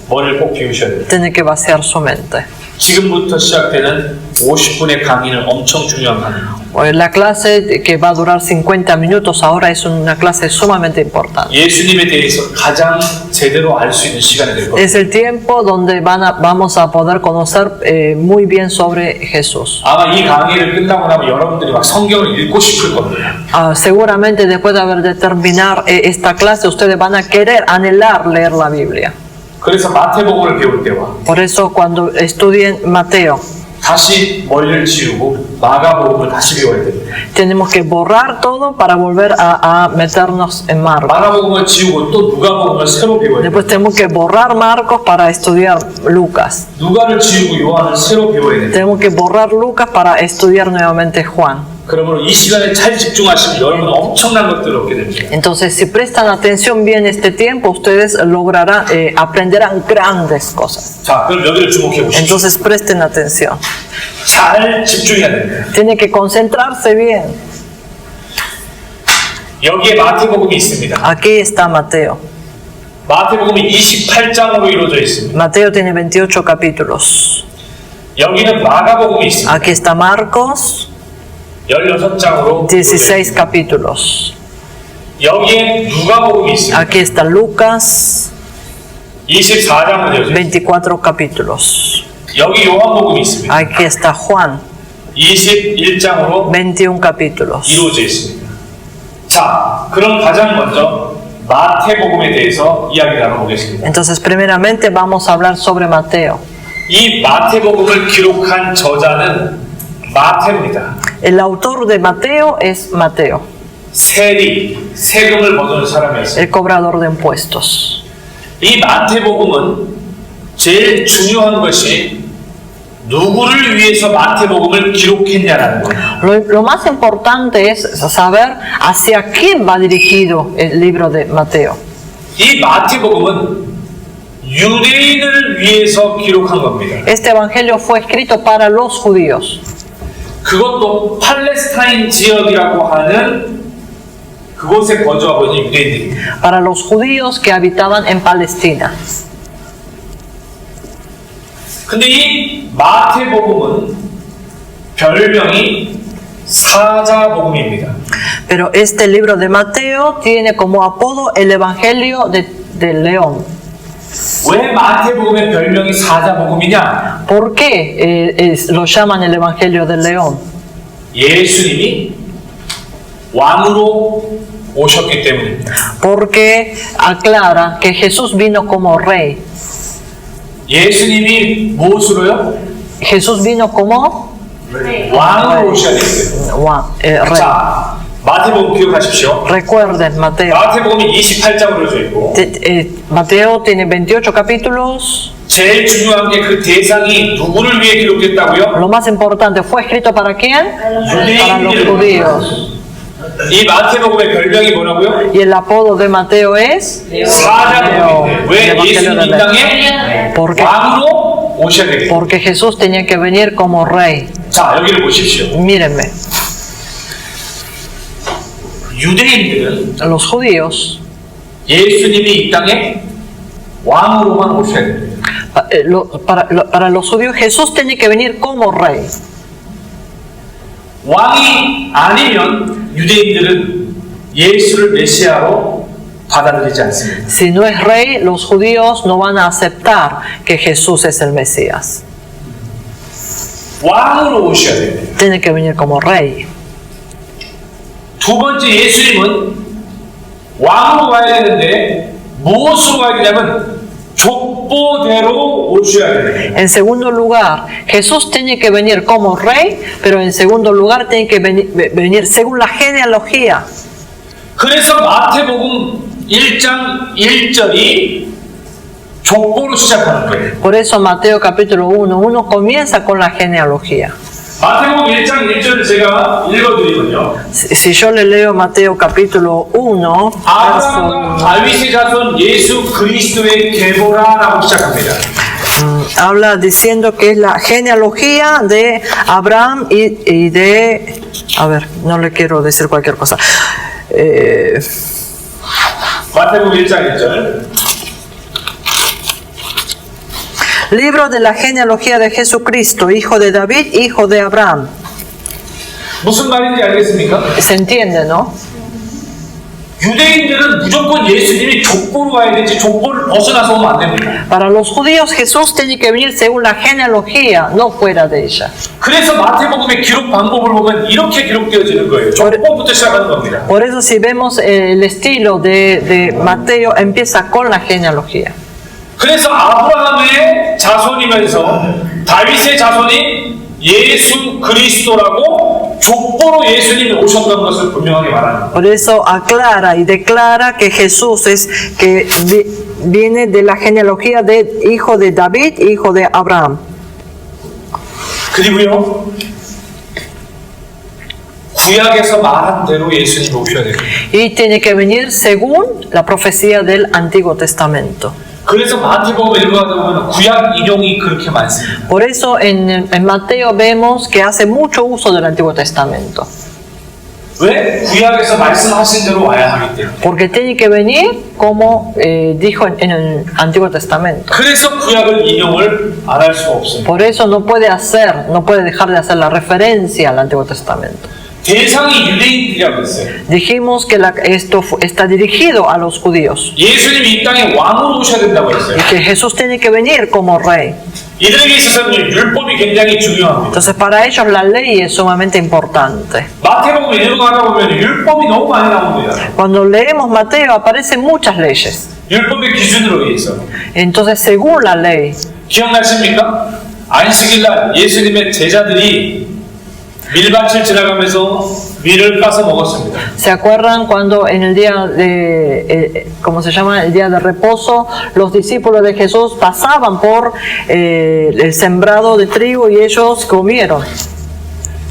머리를 꼭 비우셔야 돼요. Tienen que vaciar su mente. 지금부터 시작되는 50분의 강의는 엄청 중요한 강의입니다. La clase que va a durar 50 minutos ahora es una clase sumamente importante. 예수님에 대해서 가장 제대로 알 수 있는 시간이 될 겁니다. Es el tiempo donde vamos a poder conocer muy bien sobre Jesús. 아마 이 강의를 끝나고 나면 여러분들이 막 성경을 읽고 싶을 겁니다. Seguramente después de haber de terminar esta clase, ustedes van a querer, anhelar leer la Biblia. 그래서 마태복음을 배울 때와 Por eso cuando estudien Mateo, 다시 머리를 지우고 마가복음을 다시 배워야 됩니다. tenemos que borrar todo para volver a meternos en Marcos. 마가복음을 지우고 또 누가복음을 새로 배워야 됩니다. Después tenemos que borrar Marcos para estudiar Lucas. 누가를 지우고 요한을 새로 배워야 됩니다. Tenemos que borrar Lucas para estudiar nuevamente Juan. 그러므로 이 시간에 잘 집중하시면 여러분은 엄청난 것들을 얻게 됩니다. Entonces, si prestan atención bien este tiempo, ustedes lograrán, aprenderán grandes cosas. 자, 그럼 여기를 주목해 보십시오. Entonces, presten atención. 잘 집중해야 됩니다. Tienen que concentrarse bien. 여기에 마태복음이 있습니다. Aquí está Mateo. 마태복음이 28장으로 이루어져 있습니다. Mateo tiene 28 capítulos. 여기는 마가복음이 있습니다. Aquí está Marcos, 16장으로 16 capítulos. 여기에 누가복음이 있습니다. Aquí está Lucas, 24장으로 되어져 있습니다. 24 capítulos. 여기 요한복음이 있습니다. Aquí está Juan, 21장으로 21 capítulos. 이루어져 있습니다. 자, 그럼 가장 먼저 마태복음에 대해서 이야기 나눠보겠습니다. Entonces, primeramente vamos a hablar sobre Mateo. 이 마태복음을 기록한 저자는 마태입니다. El autor de Mateo es Mateo, 세리, 세금을 거두는 사람이었습니다. el cobrador de impuestos. 이 마태복음은 제일 중요한 것이 누구를 위해서 마태복음을 기록했냐라는 거예요. Lo más importante es saber hacia quién va dirigido el libro de Mateo. 이 마태복음은 유대인을 위해서 기록한 겁니다. Este evangelio fue escrito para los judíos, 그것도 팔레스타인 지역이라고 하는 그곳에 거주하고 있는 유대인들입니다. para los judíos que habitaban en Palestina. 근데 이 마태복음은 별명이 사자복음입니다. Pero este libro de Mateo tiene como apodo el evangelio del león. 왜 마태복음의 별명이 사자복음이냐? ¿Por qué lo llaman el evangelio del león? 예수님이 왕으로 오셨기 때문입니다. Porque aclara que Jesús vino como rey. 예수님이 무엇으로요? Jesús vino como 왕으로 오셔야 됐어요. rey. 자, 마태복음 기억하십시오. Recuerden, Mateo. 마태복음이 28장으로 되어 있고 Mateo tiene 28 capítulos. 제일 중요한 게 그 대상이 누구를 위해 기록됐다고요? Lo más importante, ¿fue escrito para quién? Para los judíos. 이 마태복음의 별명이 뭐라고요? Y el apodo de Mateo es 사자복음인데 왜 예수님 이 땅에 Porque, 왕으로 오셔야 되겠어요? porque Jesús tenía que venir como rey. 자, 여기를 보십시오. Mírenme, 유대인들은 los judíos, 예수님이 이 땅에 왕으로만 오셔야 됩니다. para los judíos Jesús tiene que venir como rey. 왕이 아니면 유대인들은 예수를 메시아로 받아들이지 않습니다. Si no es rey, los judíos no van a aceptar que Jesús es el Mesías. 왕으로 오셔야 됩니다. Tiene que venir como rey. 두 번째, 예수님은 왕으로 가야 되는데 무엇으로 가야 되냐면 족보대로 오셔야 됩니다. En segundo lugar, Jesús tiene que venir como rey, pero en segundo lugar tiene que venir según la genealogía. 그래서 마태복음 1장 1절이 족보로 시작하는 거예요. Por eso Mateo capítulo 1 comienza con la genealogía. 마태복음 1장 1절을 제가 읽어드리면요. Si yo le leo Mateo capítulo 1, 아브라함과 다윗의 자손 예수 그리스도의 계보라라고 시작합니다. habla diciendo que es la genealogía de Abraham y de... A ver, no le quiero decir cualquier cosa. 마태복음 1장 1절. Libro de la genealogía de Jesucristo, hijo de David, hijo de Abraham. 무슨 말인지 알겠습니까? ¿Se entiende, no? 유대인들은 무조건 예수님이 족보로 가야 되지 족보를 벗어나서 오면 안 됩니다. Para los judíos Jesús tiene que venir según la genealogía, no fuera de ella. 그래서 마태복음의 기록 방법을 보면 이렇게 기록되어지는 거예요. 족보부터 시작하는 겁니다. Por eso si vemos el estilo de Mateo, empieza con la genealogía. 그래서 아브라함의 자손이면서 다윗의 자손이 예수 그리스도라고 족보로 예수님이 오셨던 것을 분명하게 말합니다. Por eso aclara y declara que Jesús es que viene de la genealogía de hijo de David, hijo de Abraham. 그리고요, 구약에서 말한 대로 예수님이 오셔야 됩니다. Y tiene que venir según la profecía del Antiguo Testamento. 그래서 마태복음 읽어가다 보면 구약 인용이 그렇게 많습니다. Por eso en Mateo vemos que hace mucho uso del Antiguo Testamento. 왜? 구약에서 말씀하신 대로 와야 하기 때문에. Porque tiene que venir como dijo en el Antiguo Testamento. 그래서 구약을 인용을 안 할 수가 없습니다. Por eso no puede dejar de hacer la referencia al Antiguo Testamento. 대상이 유대인들이라고 했어요. Dijimos que esto está dirigido a los judíos. 예수님이 이 땅에 왕으로 오셔야 된다고 했어요. Y que Jesús tiene que venir como rey. 이들에게 있어서는 율법이 굉장히 중요합니다. Entonces para ellos la ley es sumamente importante. 마태복음 읽어가다 보면 율법이 너무 많이 나옵니다. Cuando leemos Mateo aparecen muchas leyes. 율법의 기준으로 의해서. Entonces según la ley, 기억나십니까? 안식일날 예수님의 제자들이 밀밭을 지나가면서 위를 까서 먹었습니다. ¿Se acuerdan cuando en el día de, ¿cómo se llama? El día de reposo, los discípulos de Jesús pasaban por el sembrado de trigo y ellos comieron?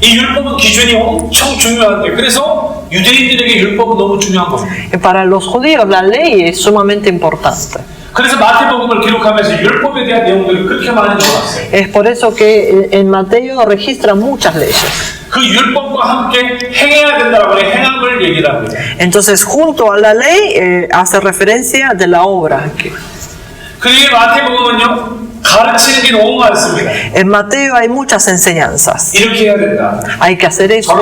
이 율법은 기준이 엄청 중요한데 그래서 유대인들에게 율법은 너무 중요한 겁니다. Y para los judíos la ley es sumamente importante. 그래서 마태복음을 기록하면서 율법에 대한 내용들이 그렇게 많은 줄 알았어요. Es por eso que en Mateo registra muchas leyes. 그 율법과 함께 행해야 된다고 해 행함을 얘기를 합니다. Entonces, junto a la ley, hace referencia de la obra aquí. 그리고 이 마태복음은요 가르치는 게 너무 많습니다. En Mateo hay muchas enseñanzas. 이렇게 해야 된다. Hay que hacer eso,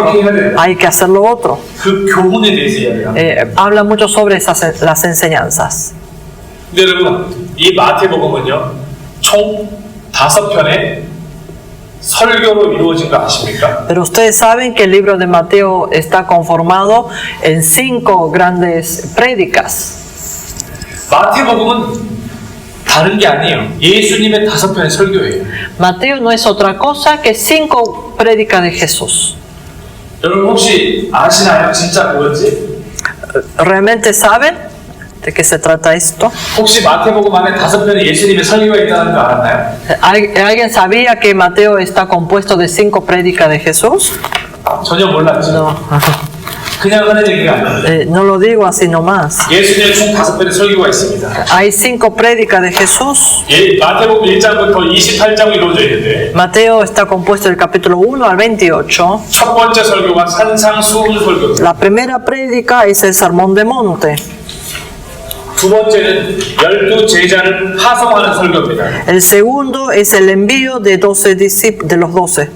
hay que hacer lo otro. 그 교훈에 대해서 이야기합니다. Habla mucho sobre las enseñanzas. 근데 여러분, 이 마태복음은요, 총 5편의 설교로 이루어진 거 아십니까? Pero ustedes saben que el libro de Mateo está conformado en 5 grandes prédicas. 마태복음은 다른 게 아니에요. 예수님의 5편의 설교예요. Mateo no es otra cosa que 5 prédicas de Jesús. 여러분 혹시 아시나요? 진짜 그건지? ¿Realmente saben de qué se trata esto? 혹시 마태복음 안에 5편의 예수님의 설교가 있다는 거 알았나요? ¿Alguien sabía que Mateo está compuesto de 5 prédicas de Jesús? 전혀 몰랐죠. No. 그냥 하는 얘기가 아니에요. No lo digo así nomás. 예수님의 총 5편의 설교가 있습니다. Hay 5 prédicas de Jesús. 마태복음 1장부터 28장이 이루어져 있는데 Mateo está compuesto del capítulo 1 al 28. 첫 번째 설교가 산상수훈 설교입니다. La primera prédica es el Sermón de Monte. 두 번째는 12 제자를 파송하는 설교입니다. El segundo es el envío de los 12.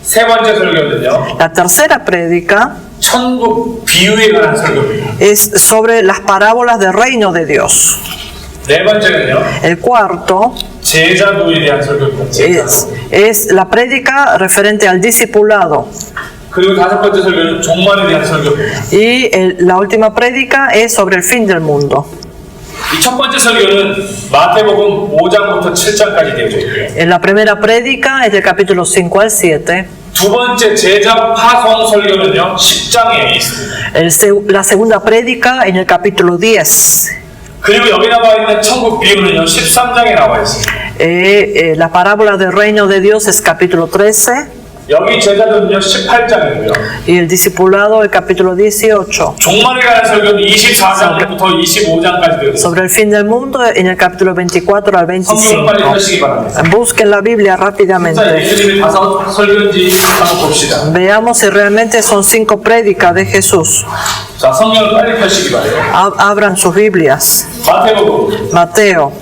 세 번째 설교는요. La tercera prédica 천국 비유에 관한 설교입니다. es sobre las parábolas del reino de Dios. 네 번째는요. El cuarto 제자도에 대한 설교입니다. 제자도. es la prédica referente al discipulado. 그리고 다섯 번째 설교는 종말에 대한 설교입니다. Y la última prédica es sobre el fin del mundo. 이 첫 번째 설교는 마태복음 5장부터 7장까지 되어져 있고요. La primera prédica es del capítulo 5 al 7. 두 번째 제자 파송 설교는요 10장에 있습니다. La segunda prédica en el capítulo 10. 그리고 여기 나와 있는 천국 비유는요 13장에 나와 있습니다. La parábola del reino de Dios es capítulo 13. 여기 제자들은요 18장이고요. Y el discipulado el capítulo 18. 종말에 관한 설교는 24장부터 25장까지 되어 있습니다. Sobre el fin del mundo en el capítulo 24 al 성경을 빨리 25. 펴시기 바랍니다. Busquen la Biblia 진짜 rápidamente. 예수님의 5 설교인지 한번 봅시다. Veamos si realmente son 5 prédicas de Jesús. 자, 성경을 빨리 펴시기 바래요. Abran sus Biblias. 마태복음 Mateo,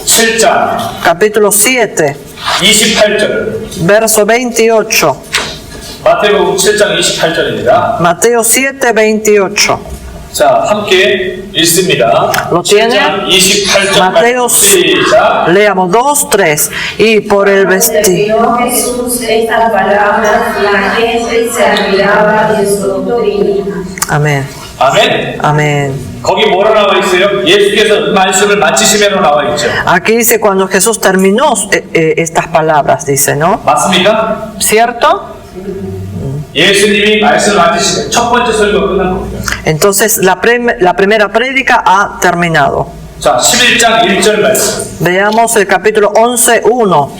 7장 capítulo 7, 28절. verso 28. 마태복음 7장 28절입니다. Mateo 7, 28. 자, 함께 읽습니다. ¿Lo tiene? 7장 28절 Mateo, 시작. leamos 2, 3. Y por el vestido. Cuando Jesús estas palabras, la gente se admiraba de su doctrina. Amén. 아멘. Amén. 거기 뭐로 나와 있어요? 예수께서 말씀을 마치시면로 나와 있죠. Aquí dice cuando Jesús terminó estas palabras, dice, ¿no? 맞습니까? ¿Cierto? 예수님이 말씀을 마치시면 첫 번째 설교가 끝난 겁니다. Entonces la primera prédica ha terminado. 자, 11장 1절 말씀. Veamos el capítulo 11, 1.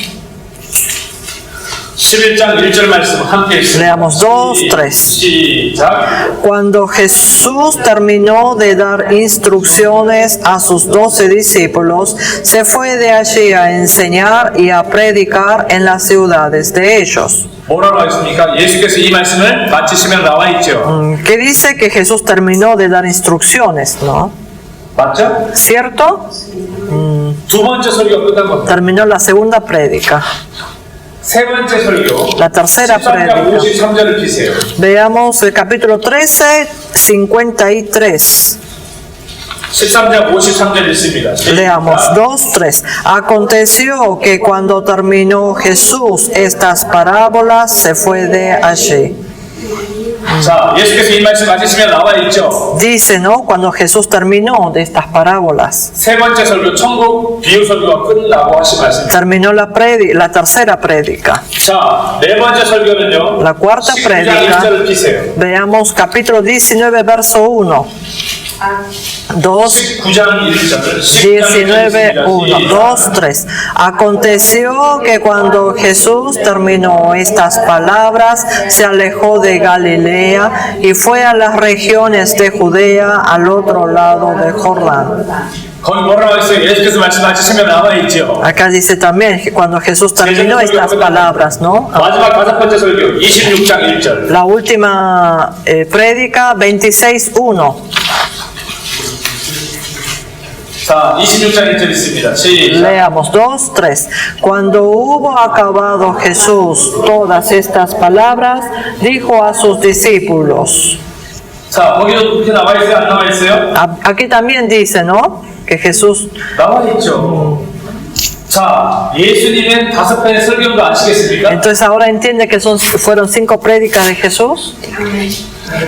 11장 1절 말씀 함께 읽습니다. Leamos 2, 3. 시작. Cuando Jesús terminó de dar instrucciones a sus 12 discípulos, se fue de allí a enseñar y a predicar en las ciudades de ellos. 뭐라고 했습니까? 예수께서 이 말씀을 마치시면 나와 있죠. ¿Qué dice que Jesús terminó de dar instrucciones, no? 맞죠? ¿Cierto? 두 번째 설교가 끝난 겁니다. Terminó la segunda prédica. 세 번째 설교. La tercera 13장 prédica. 53절을 피세요. Veamos el capítulo 13, 53. 13장 53절 읽습니다. Leamos 2, 3. Aconteció que cuando terminó Jesús estas parábolas, se fue de allí. 자, 예수께서 이 말씀 하시면 나와 있죠. Dice, ¿no? Cuando Jesús terminó de estas parábolas, 세 번째 설교, 천국 비유 설교가 끝나고 하신 말씀. terminó la tercera prédica. 자, 네 번째 설교는요. La cuarta 19장 prédica, 1절을 피세요. veamos capítulo 19, verso 1. 2, 19장 1절. 19, 1, 2, 3. Aconteció que cuando Jesús terminó estas palabras, se alejó de Galilea y fue a las regiones de Judea al otro lado del Jordán. 거기 뭐라고 했어요? 예수께서 말씀하시면 나와 있죠. Acá dice también que cuando Jesús terminó estas palabras, ¿no? 마지막 다섯 번째 설교, 26장 1절. La última prédica, 26, 1. 자, 26장 1절 있습니다. 시작. Leamos 2, 3. Cuando hubo acabado Jesús todas estas palabras, dijo a sus discípulos. 자, 거기도 그렇게 나와 있어요? 안 나와 있어요? Aquí también dice, ¿no? Que Jesús. 나와 있죠. 자, 예수님은 다섯 편의 설교인 거 아시겠습니까? Entonces ahora entiende que fueron 5 prédicas de Jesús.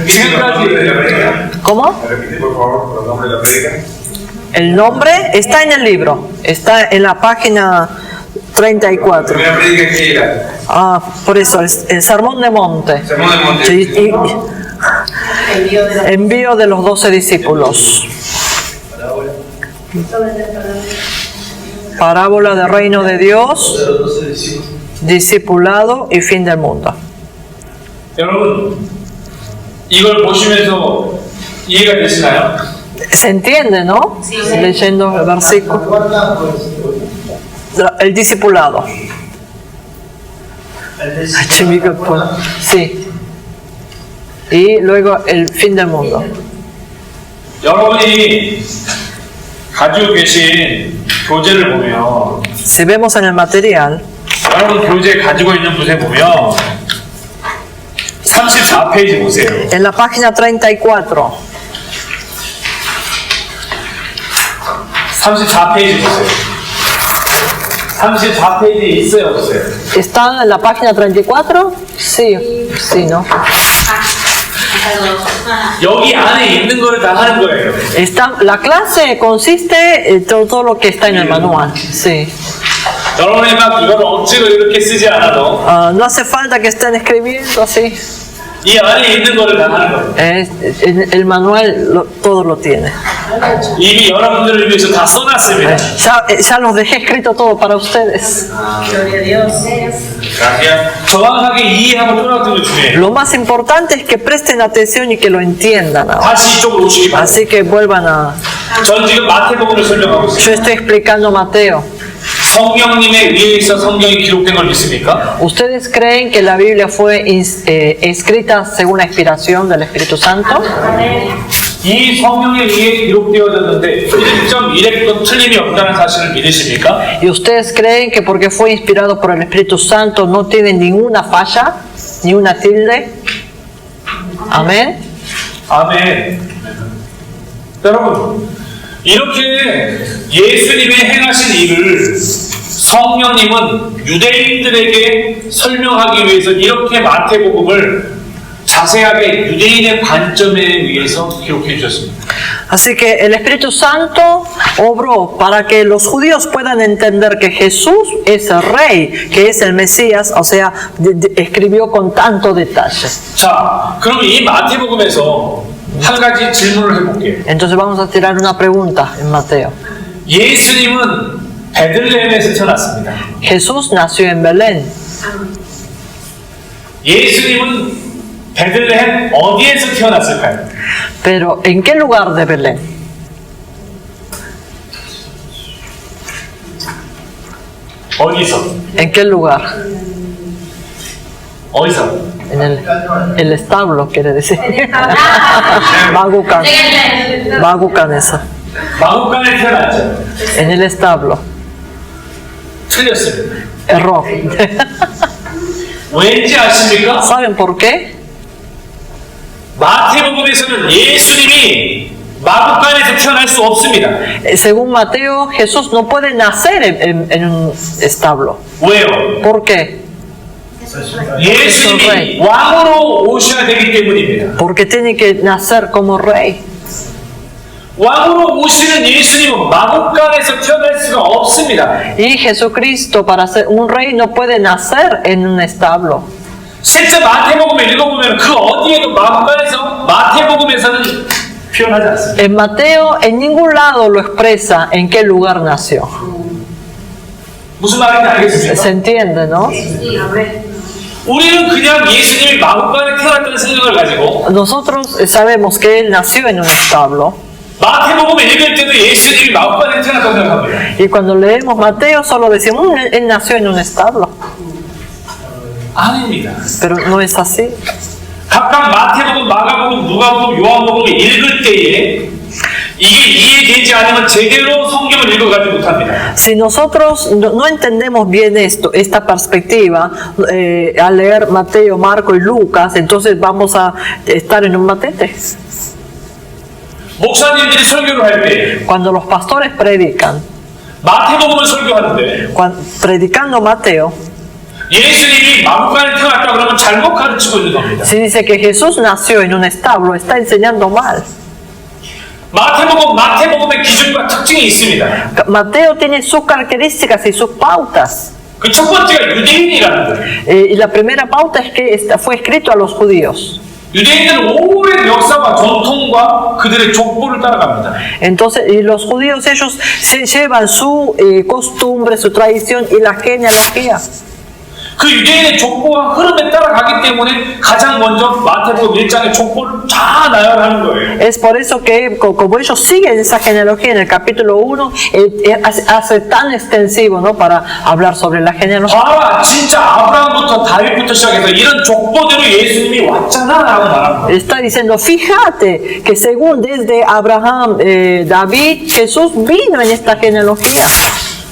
지금까지 ¿Cómo? Repite por favor los nombres de la prédica. El nombre está en el libro, está en la página 34. Primera prédica que era Ah, por eso, el Sermón de Monte. Sermón del Monte. Sí, envío de los 12 discípulos. Parábola del reino de Dios, discipulado y fin del mundo. 여러분, 이걸 보시면서 이해가 되시나요? ¿Se entiende, no? Leyendo el versículo. El discipulado. Sí. Y luego el fin del mundo. 여러분이 가지고 계신 교재를 보면 Si vemos en el material, 여러분 교재 가지고 있는 곳에 보면 34페이지 보세요. en la página 34, 34페이지 보세요. 34페이지 있어요, 없어요? ¿está en la página 34? Sí, sí, ¿no? 여기 안에 있는 거를 다 하는 거예요. La clase consiste en todo lo que está en el manual. Sí. 여러분이 막 이걸 억지로 이렇게 쓰지 않아도 No hace falta que estén escribiendo así. 이 안에 있는 거를 다 하는 거예요. El manual todo lo tiene. 이미 여러분들을 위해서 다 써놨습니다. Ya los dejé escrito todo para ustedes. 정확하게 이해하고 떠나는 게 중요해요. Lo más importante es que presten atención y que lo entiendan ahora. 다시 이쪽으로 오시기 바랍니다. Así que vuelvan a... 전 지금 마태복음을 설명하고 있어요. Yo estoy explicando Mateo. 성령님의 의해서 성경이 기록된 걸 믿습니까? ¿Ustedes creen que la Biblia fue escrita según la inspiración del Espíritu Santo? 이 성령에 의해 기록되어졌는데 1.1획도 틀림이 없다는 사실을 믿으십니까? ¿Y ustedes creen que porque fue inspirado por el Espíritu Santo no tiene ninguna falla, ni una tilde? Amén. 아멘. 여러분, 이렇게 예수님의 행하신 일을 성령님은 유대인들에게 설명하기 위해서 이렇게 마태복음을 자세하게 유대인의 관점에 의해서 기록해 주셨습니다. Así que el Espíritu Santo obró para que los judíos puedan entender que Jesús es el Rey, que es el Mesías, o sea, escribió con tanto detalle. 자, 그럼 이 마태복음에서 한 가지 질문을 해볼게요. Entonces vamos a tirar una pregunta en Mateo. 예수님은 베들레헴에서 태어났습니다. Jesús nació en Belén. 예수님은 베들레헴 어디에서 태어났을까요? Pero ¿en qué lugar de Belén? 어디서? ¿En qué lugar? 어디서? En el establo, quiere decir. Magucan. Magucan에서. 마구간에 태어났죠. En el establo. 틀렸습니다. Error. 왠지 아십니까? ¿Saben por qué? 마태복음에서는 예수님이 마구간에서 태어날 수 없습니다. Según Mateo, Jesús no puede nacer en un establo. 왜요? ¿Por qué? 예수님이 왕으로 오셔야 되기 때문입니다. porque tiene que nacer como rey. 왕으로 오시는 예수님은 마국간에서 태어날 수가 없습니다. Y Jesucristo, para ser un rey, no puede nacer en un establo. 실제 마태복음을 읽어보면 그 어디에도 마태복음에서는 표현하지 않습니다. En Mateo, en ningún lado lo expresa en qué lugar nació. 무슨 말인지 알겠습니까? Se entiende, ¿no? Sí, amén. 우리는 그냥 예수님이 마국간에 태어났다는 생각을 가지고 Nosotros sabemos que él nació en un establo. 마태복음을 읽을 때도 예수님이 마국간에 태어났다고 생각합니다. Y cuando leemos Mateo, solo decimos, él nació en un establo. 아닙니다. Pero no es así. 각각 마태복음, 마가복음, 누가복음, 요한복음을 읽을 때에 이게 이해되지 않으면 제대로 성경을 읽어가지 못합니다. Si nosotros no entendemos bien esta perspectiva, al leer Mateo, Marco y Lucas, entonces vamos a estar en un matete. 목사님들이 설교를 할 때 Cuando los pastores predican, 마태복음을 설교하는데 predicando Mateo, 예수님이 마국간에 태어났다 그러면 잘못 가르치고 있는 겁니다. si dice que Jesús nació en un establo, está enseñando mal. 마태복음의 기준과 특징이 있습니다. Mateo tiene sus características y sus pautas. 그 첫 번째가 유대인이라는 거예요. Y la primera pauta es que fue escrito a los judíos. 유대인들은 오랜 역사와 전통과 그들의 족보를 따라갑니다. Entonces, y los judíos, ellos se llevan su costumbre, su tradición y la genealogía. 그 유대인의 족보와 흐름에 따라가기 때문에 가장 먼저 마태복음 1장의 족보를 다 나열하는 거예요. Es por eso que, como ellos siguen esa genealogía en el capítulo 1, hace tan extensivo, ¿no?, para hablar sobre la genealogía. 아, 진짜 아브라함부터 다윗부터 시작해서 이런 족보대로 예수님이 왔잖아 라고 말하는 거예요. Está diciendo, fíjate que según desde Abraham, David, Jesús vino en esta genealogía.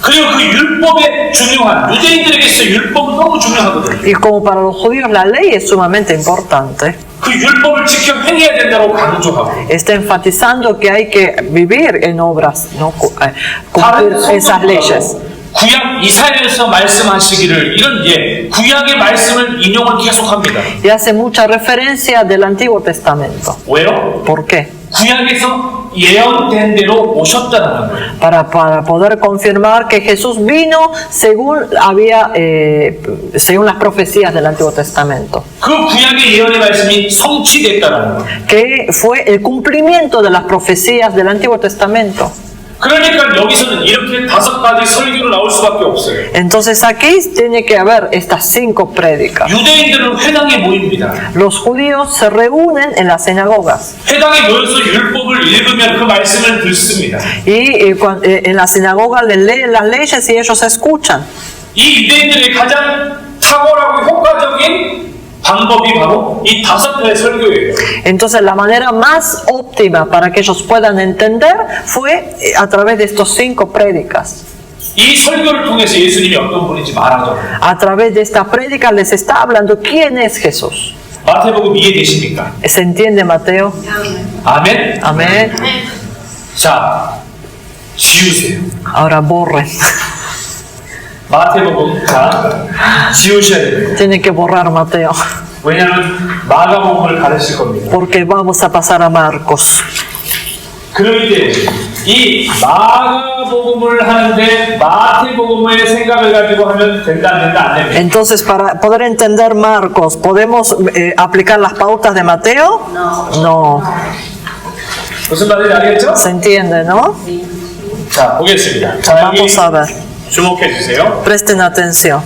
그리고 그 율법의 중요한 유대인들에게 있어 율법은 너무 중요하거든요. Y como para los judíos la ley es sumamente importante, 그 율법을 지켜 행해야 된다고 강조하고 está enfatizando que hay que vivir en obras, ¿no?, cumplir esas leyes. 구약 이사야에서 말씀하시기를 이런 구약의 말씀을 인용을 계속합니다. Y hace mucha referencia del Antiguo Testamento. 왜요? ¿Por qué? 구약에서 예언된 대로 오셨다는 거예요. Para poder confirmar que Jesús vino según según las profecías del Antiguo Testamento, 그 구약의 예언의 말씀이 성취됐다는 거예요. que fue el cumplimiento de las profecías del Antiguo Testamento. 그러니까 여기서는 이렇게 5가지 설교로 나올 수밖에 없어요. Entonces aquí tiene que haber estas 5 prédicas. 유대인들은 회당에 모입니다. Los judíos se reúnen en las sinagogas 회당에 모여서 율법을 읽으면 그 말씀을 듣습니다. y en la sinagoga les leen las leyes y ellos escuchan. 이 유대인들의 가장 탁월하고 효과적인 방법이 바로 이 5편의 설교예요. Entonces la manera más óptima para que ellos puedan entender fue a través de estos 5 prédicas. 이 설교를 통해서 예수님이 어떤 분인지 말하죠. A través de esta prédica les está hablando quién es Jesús. 마태복음 이해되십니까? ¿Se entiende, Mateo? 아멘. Amén. 자, 지우세요. Ahora borren. 마태복음 다 지우셔야 됩니다. Tienen que borrar Mateo, 왜냐하면 마가복음을 가르칠 겁니다. porque vamos a pasar a Marcos. 그렇기 때문에 이 마가복음을 하는데 마태복음의 생각을 가지고 하면 된다 안 된다 안 됩니다. Entonces, para poder entender Marcos, ¿podemos aplicar las pautas de Mateo? No. 무슨 말인지 알겠죠? ¿Se entiende, no? 자, 보겠습니다. 자, 여기 Vamos a ver. 주목해 주세요. Presten atención.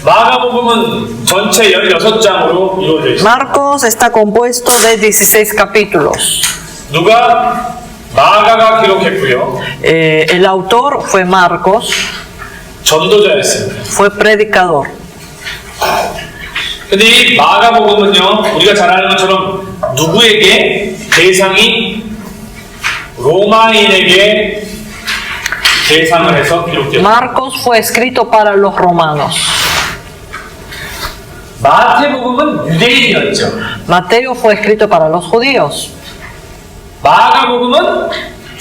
마가복음은 전체 16장으로 이루어져 있습니다. Marcos está compuesto de 16 capítulos. 누가 마가가 기록했고요. El autor fue Marcos, 전도자였습니다. fue predicador. 근데 이 마가복음은요, 우리가 잘 아는 것처럼 누구에게 대상이 로마인에게 대상을 해서 기록되었습니다. Marcos fue escrito para los romanos. 마태복음은 유대인이었죠. Mateo fue escrito para los judíos. 마가복음은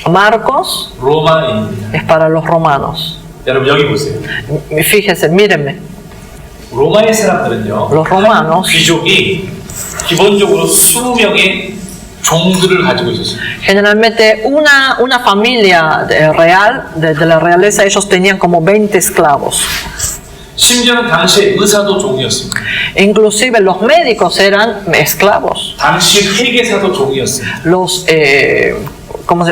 Marcos 로마인입니다. es para los romanos. 여러분 여기 보세요. Fíjense, mírenme. 로마의 사람들은요, Los romanos 귀족이 기본적으로 20명의 종들을 가지고 있었어요. generalmente una familia real, de la realeza, ellos tenían como 20 esclavos. 심지어는 당시에 의사도 종이었습니다. Inclusive los médicos eran esclavos. 당시 회계사도 종이었습니다. Los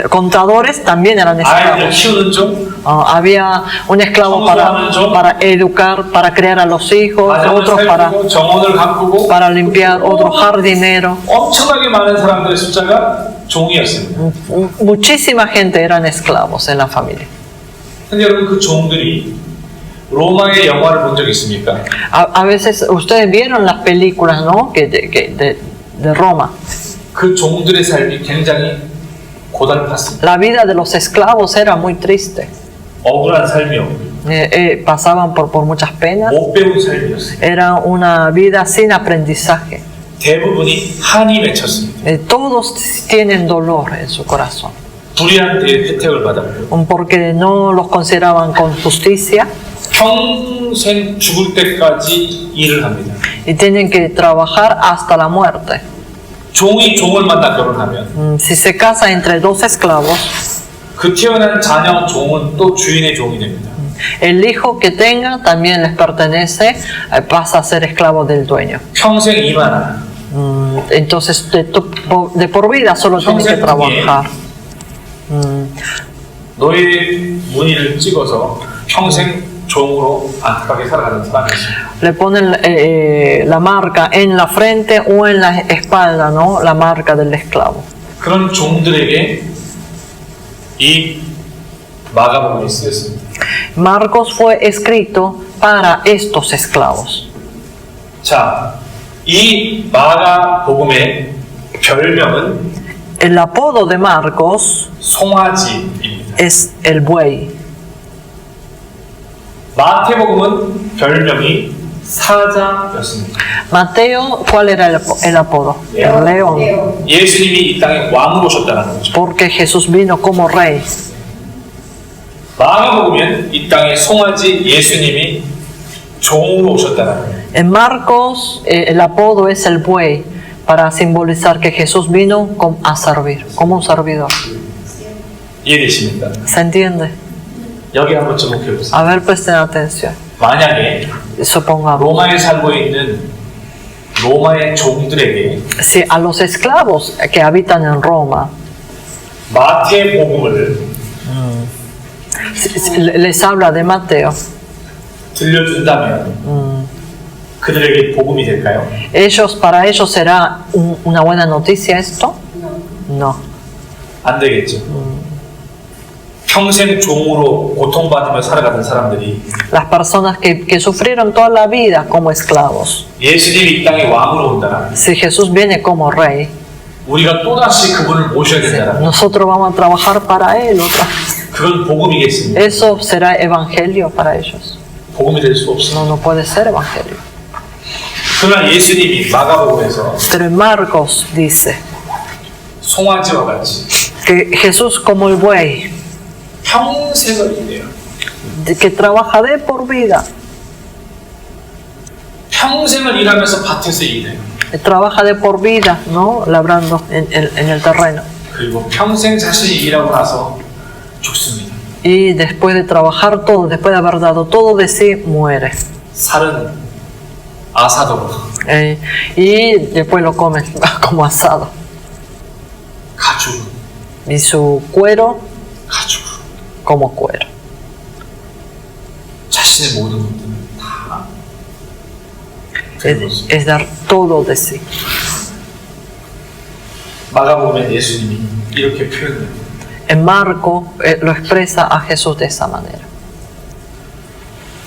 contadores también eran 아이들 esclavos. 키우는 종, Había un esclavo para educar, para criar a los hijos, 가정을 otros 살피고 정원을 가꾸고 para limpiar, otros jardinero. 엄청나게 많은 사람들의 숫자가 종이었습니다. Muchísima gente eran esclavos en la familia. 근데 여러분 그 종들이 로마의 영화를 본 적 있습니까? A veces ustedes vieron las películas, ¿no? De Roma. 그 종들의 삶이 굉장히 고달팠습니다. La vida de los esclavos era muy triste. 억울한 삶이었고 Pasaban por muchas penas. 못 배운 삶이었어요. Era una vida sin aprendizaje. 대부분이 한이 맺혔습니다. Todos tienen dolor en su corazón. 불의한 혜택을 받았고 Porque no los consideraban con justicia 평생 죽을 때까지 일을 합니다. y tienen que trabajar hasta la muerte. 종이 종을 만나 결혼하면 Si se casa entre dos esclavos, 그 태어난 자녀 종은 또 주인의 종이 됩니다. el hijo que tenga también les pertenece, pasa a ser esclavo del dueño. 평생 일만 Entonces de por vida solo tiene que trabajar. 너의 무늬를 찍어서 평생 종으로 안타깝게 살아가는 사람이 있습니다. Le ponen la marca en la frente o en la espalda, ¿no? La marca del esclavo. 그런 종들에게 이 마가복음이 쓰였습니다. Marcos fue escrito para estos esclavos. 자, 이 마가복음의 별명은 El apodo de Marcos 송아지입니다. es el buey. 마태복음은 별명이 사자였습니다. Mateo, ¿cuál era el apodo? El león. 예수님이 이 땅에 왕으로 오셨다는 거죠. Porque Jesús vino como rey. 마가복음은 이 땅에 송아지 예수님이 종으로 오셨다는 거예요. En Marcos, el apodo es el buey, para simbolizar que Jesús vino a servir, como un servidor. 이해되십니까? ¿Se entiende? 여기 한번 주목해 보세요. A ver, presten atención. 만약에 Supongamos, 로마에 살고 있는 로마의 종들에게 si a los esclavos que habitan en Roma 마태복음을 les habla de Mateo, 들려준다면 그들에게 복음이 될까요? para ellos será una buena noticia esto? No. 안 되겠죠. 평생 종으로 고통받으며 살아가는 사람들이 Las personas que sufrieron toda la vida como esclavos, 예수님이 이 땅에 왕으로 온다면 si Jesús viene como rey, 우리가 또다시 그분을 모셔야 된다면 nosotros vamos a trabajar para Él otra vez. 그건 복음이겠습니다. Eso será evangelio para ellos. 복음이 될 수 없어요. No puede ser evangelio. 그러나 예수님이 마가복음에서 Pero en Marcos dice 송아지와 같이 que Jesús como el buey, 평생을 일해요. que trabaja de por vida, 평생을 일하면서 밭에서 일해요. trabaja de por vida, ¿no? Labrando en el terreno. 그리고 평생 자신이 일하고 나서 죽습니다. Y después de trabajar todo, después de haber dado todo de sí, muere. 살은 아사도로 Y después lo comen como asado. 가죽 Y su cuero 가죽 como cuero. 자신의 모든 것들을 다 Es dar todo de sí. 마가복음에 예수님이 이렇게 표현합니다. En Marco lo expresa a Jesús de esa manera.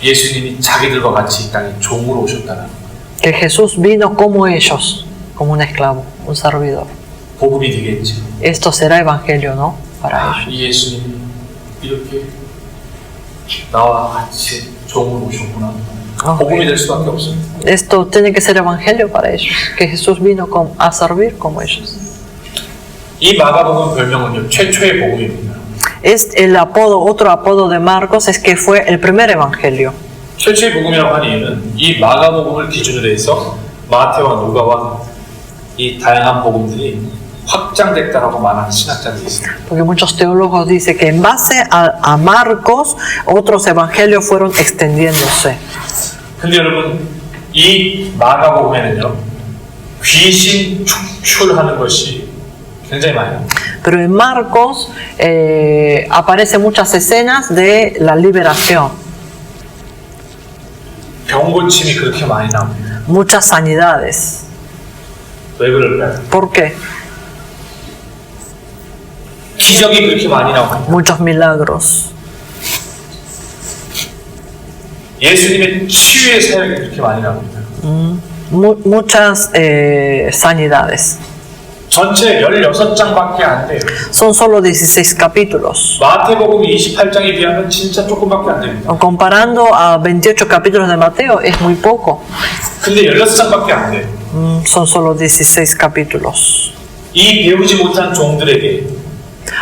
예수님이 자기들과 같이 이 땅에 종으로 오셨다는 Que Jesús vino como ellos, como un esclavo, un servidor. 복음이 되겠죠. Esto será evangelio, ¿no? Para ellos. 이 예수님이 이렇게 나와 같이 종으로 오셨구나. 복음이 될 수밖에 없어요. Esto tiene que ser evangelio para ellos. Que Jesús vino a servir como ellos. 이 마가복음 별명은요 최초의 복음입니다. Es el apodo, otro apodo de Marcos es que fue el primer evangelio. 최초의 복음이라고 하는 이유는 이 마가복음을 기준으로 해서 마태와 누가와 이 다양한 복음들이 확장됐다라고 말하는 신학자들이 있습니다. Porque muchos teólogos dicen que en base a Marcos, otros evangelios fueron extendiéndose. 근데 여러분, 이 마가복음에는요, 귀신 축출하는 것이 굉장히 많아요. Pero en Marcos aparecen muchas escenas de la liberación, 병고침이 그렇게 많이 나옵니다. muchas sanidades. 왜 그럴까요? ¿Por qué? 기적이 그렇게 많이 나옵니다. Muchos milagros. 예수님의 치유의 사역이 그렇게 많이 나옵니다. Muchas sanidades. 전체 16장밖에 안 돼요. Son solo 16 capítulos. 마태복음 28장에 비하면 진짜 조금밖에 안 됩니다. Comparando a 28 capítulos de Mateo, es muy poco. 근데 16장밖에 안 돼요. Son solo 16 capítulos. 이 배우지 못한 종들에게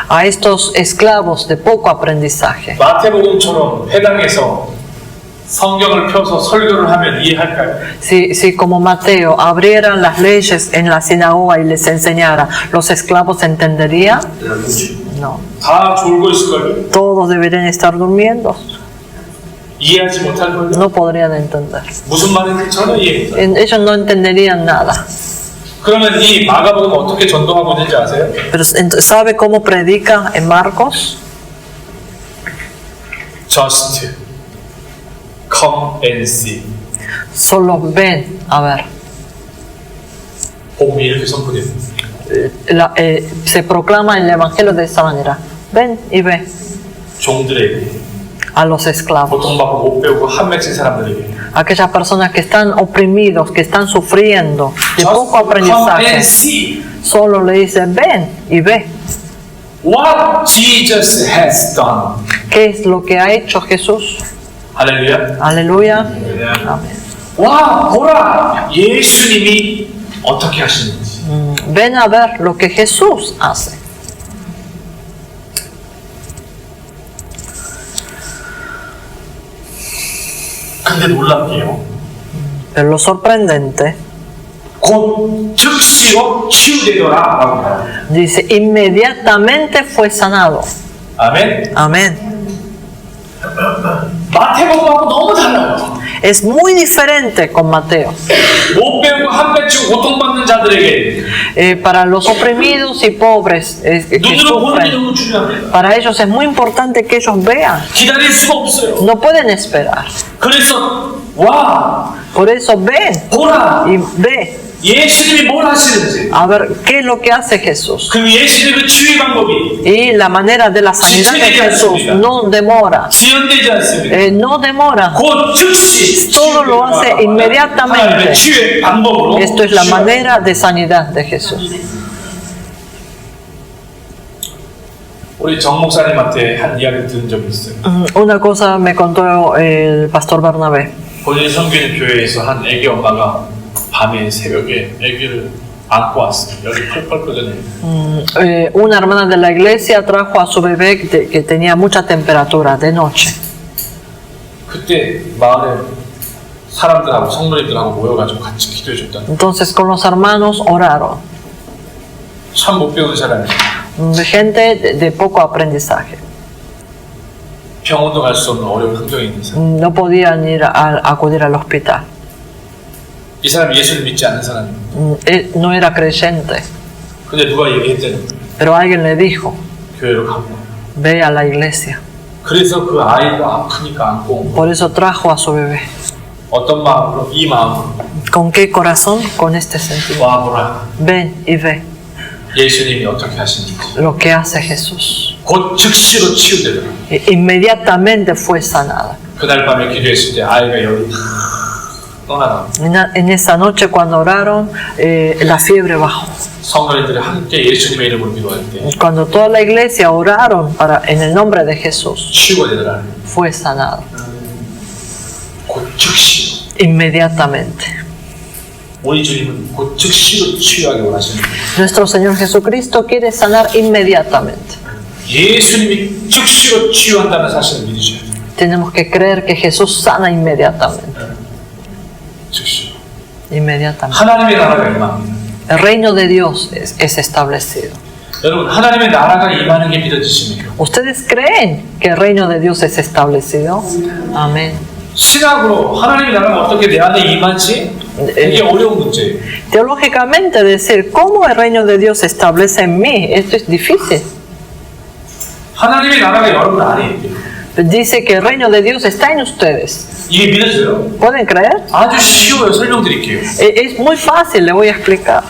A estos esclavos de poco aprendizaje, 마태복음처럼 회당에서 성경을 펴서 설교를 하면 이해할까요? si como Mateo abrieran las leyes en la sinagoga y les enseñara, ¿los esclavos entenderían? No. 다 졸고 있을걸요? Todos deberían estar durmiendo. 이해하지 못할걸요? No podrían entender. 무슨 말인지 전혀 이해 못해요. Ellos no entenderían nada. 그러면 이 마가복음 어떻게 전동하고 있는지 아세요? Pero ¿sabe cómo predica en Marcos? Just come and see. Solo ven a ver. 복음이 이렇게 선포됩니다. Se proclama el evangelio de esta manera. Ven y ve 종들에게, a los esclavos. 고통받고 못 배우고 한 맺힌 사람들에게 Aquellas personas que están oprimidos, que están sufriendo de Just poco come and aprendizaje, see solo le dicen ven y ve. what Jesus has done. ¿Qué es lo que ha hecho Jesús? 할렐루야. Aleluya. Amén. 와, 보라! 예수님이 어떻게 하시는지. Ven a ver lo que Jesús hace. 근데 놀랍게요. Pero lo sorprendente, 곧 즉시로 치유되더라. 라고 말합니다. dice, inmediatamente fue sanado. 아멘. Amén. 마태복음하고 너무 달라요. Es muy diferente con Mateo. 못 배우고 한 맺히고 고통받는 자들에게 Para los oprimidos y pobres que 눈으로 보는 게 sufren, 너무 중요합니다. para ellos es muy importante que ellos vean. 기다릴 수가 없어요. No pueden esperar. 그래서 와, Por eso ven 보라. y ve 예수님이 뭘 하시는지. a ver qué es lo que hace Jesús. 그 예수님의 치유 방법이 Y la manera de la sanidad de Jesús no demora. 지연되지 않습니다. No demora. 곧 즉시 Todo lo hace inmediatamente. 하나님의 치유의 방법으로. Esto es la manera de sanidad de Jesús. 우리 정 목사님한테 한 이야기를 들은 적이 있어요. Una cosa me contó el pastor Bernabé. 본인이 섬기는 교회에서 한 애기 엄마가 밤에 새벽에 애기를 안고 왔어요. 여기 펄펄 끓여내요. Una hermana de la iglesia trajo a su bebé que tenía mucha temperatura de noche. 그때 마을에 사람들하고 성도님들하고 모여가지고 같이 기도해 줬다. Entonces con los hermanos oraron. 참 못 배운 사람이에요. Gente de poco aprendizaje. 병원도 갈 수 없는 어려운 환경에 있는 사람. No podían ir a acudir al hospital. 이 사람이 예수를 믿지 않는 사람이에요. Él no era creyente, 근데 누가 얘기했대는 pero alguien le dijo, 교회로 가고. ve a la iglesia. 그래서 그 아이가 아프니까 안고 온 거예요. Por eso trajo a su bebé. 어떤 마음으로? 이 마음으로. ¿Con qué corazón? Con este sentido. 와 보라. Ven y ve 예수님이 어떻게 하시는지. lo que hace Jesús. 곧 즉시로 치유되더라. Inmediatamente fue sanada. 그날 밤에 기도했을 때 아이가 열이 떠나가. En esa noche cuando oraron, la fiebre bajó. 성도님들이 함께 예수님의 이름으로 기도할 때 Cuando toda la iglesia oraron en el nombre de Jesús, 치유가 되더라. fue sanado. 곧 즉시. Inmediatamente. 우리 주님은 곧 즉시로 치유하기 원하시는 거예요. Nuestro Señor Jesucristo quiere sanar inmediatamente. 예수님이 즉시로 치유한다는 사실을 믿으셔야 돼요. tenemos que creer que Jesús sana inmediatamente. 즉시 Inmediatamente. 하나님의 나라가 임합니다. El reino de Dios es establecido. 여러분 하나님의 나라가 임하는 게 믿어지십니까? ¿Ustedes creen que el reino de Dios es establecido? Amén. 신학으로 하나님의 나라가 어떻게 내 안에 임하지? 이게 어려운 문제예요. Teológicamente decir cómo el reino de Dios se establece en mí, esto es difícil. 하나님의 나라가 여러분 안에 있대요. Dice que el reino de Dios está en ustedes. 이게 믿어져요? ¿Pueden creer? 아주 쉬워요. 설명드릴게요. Es muy fácil, le voy a explicar.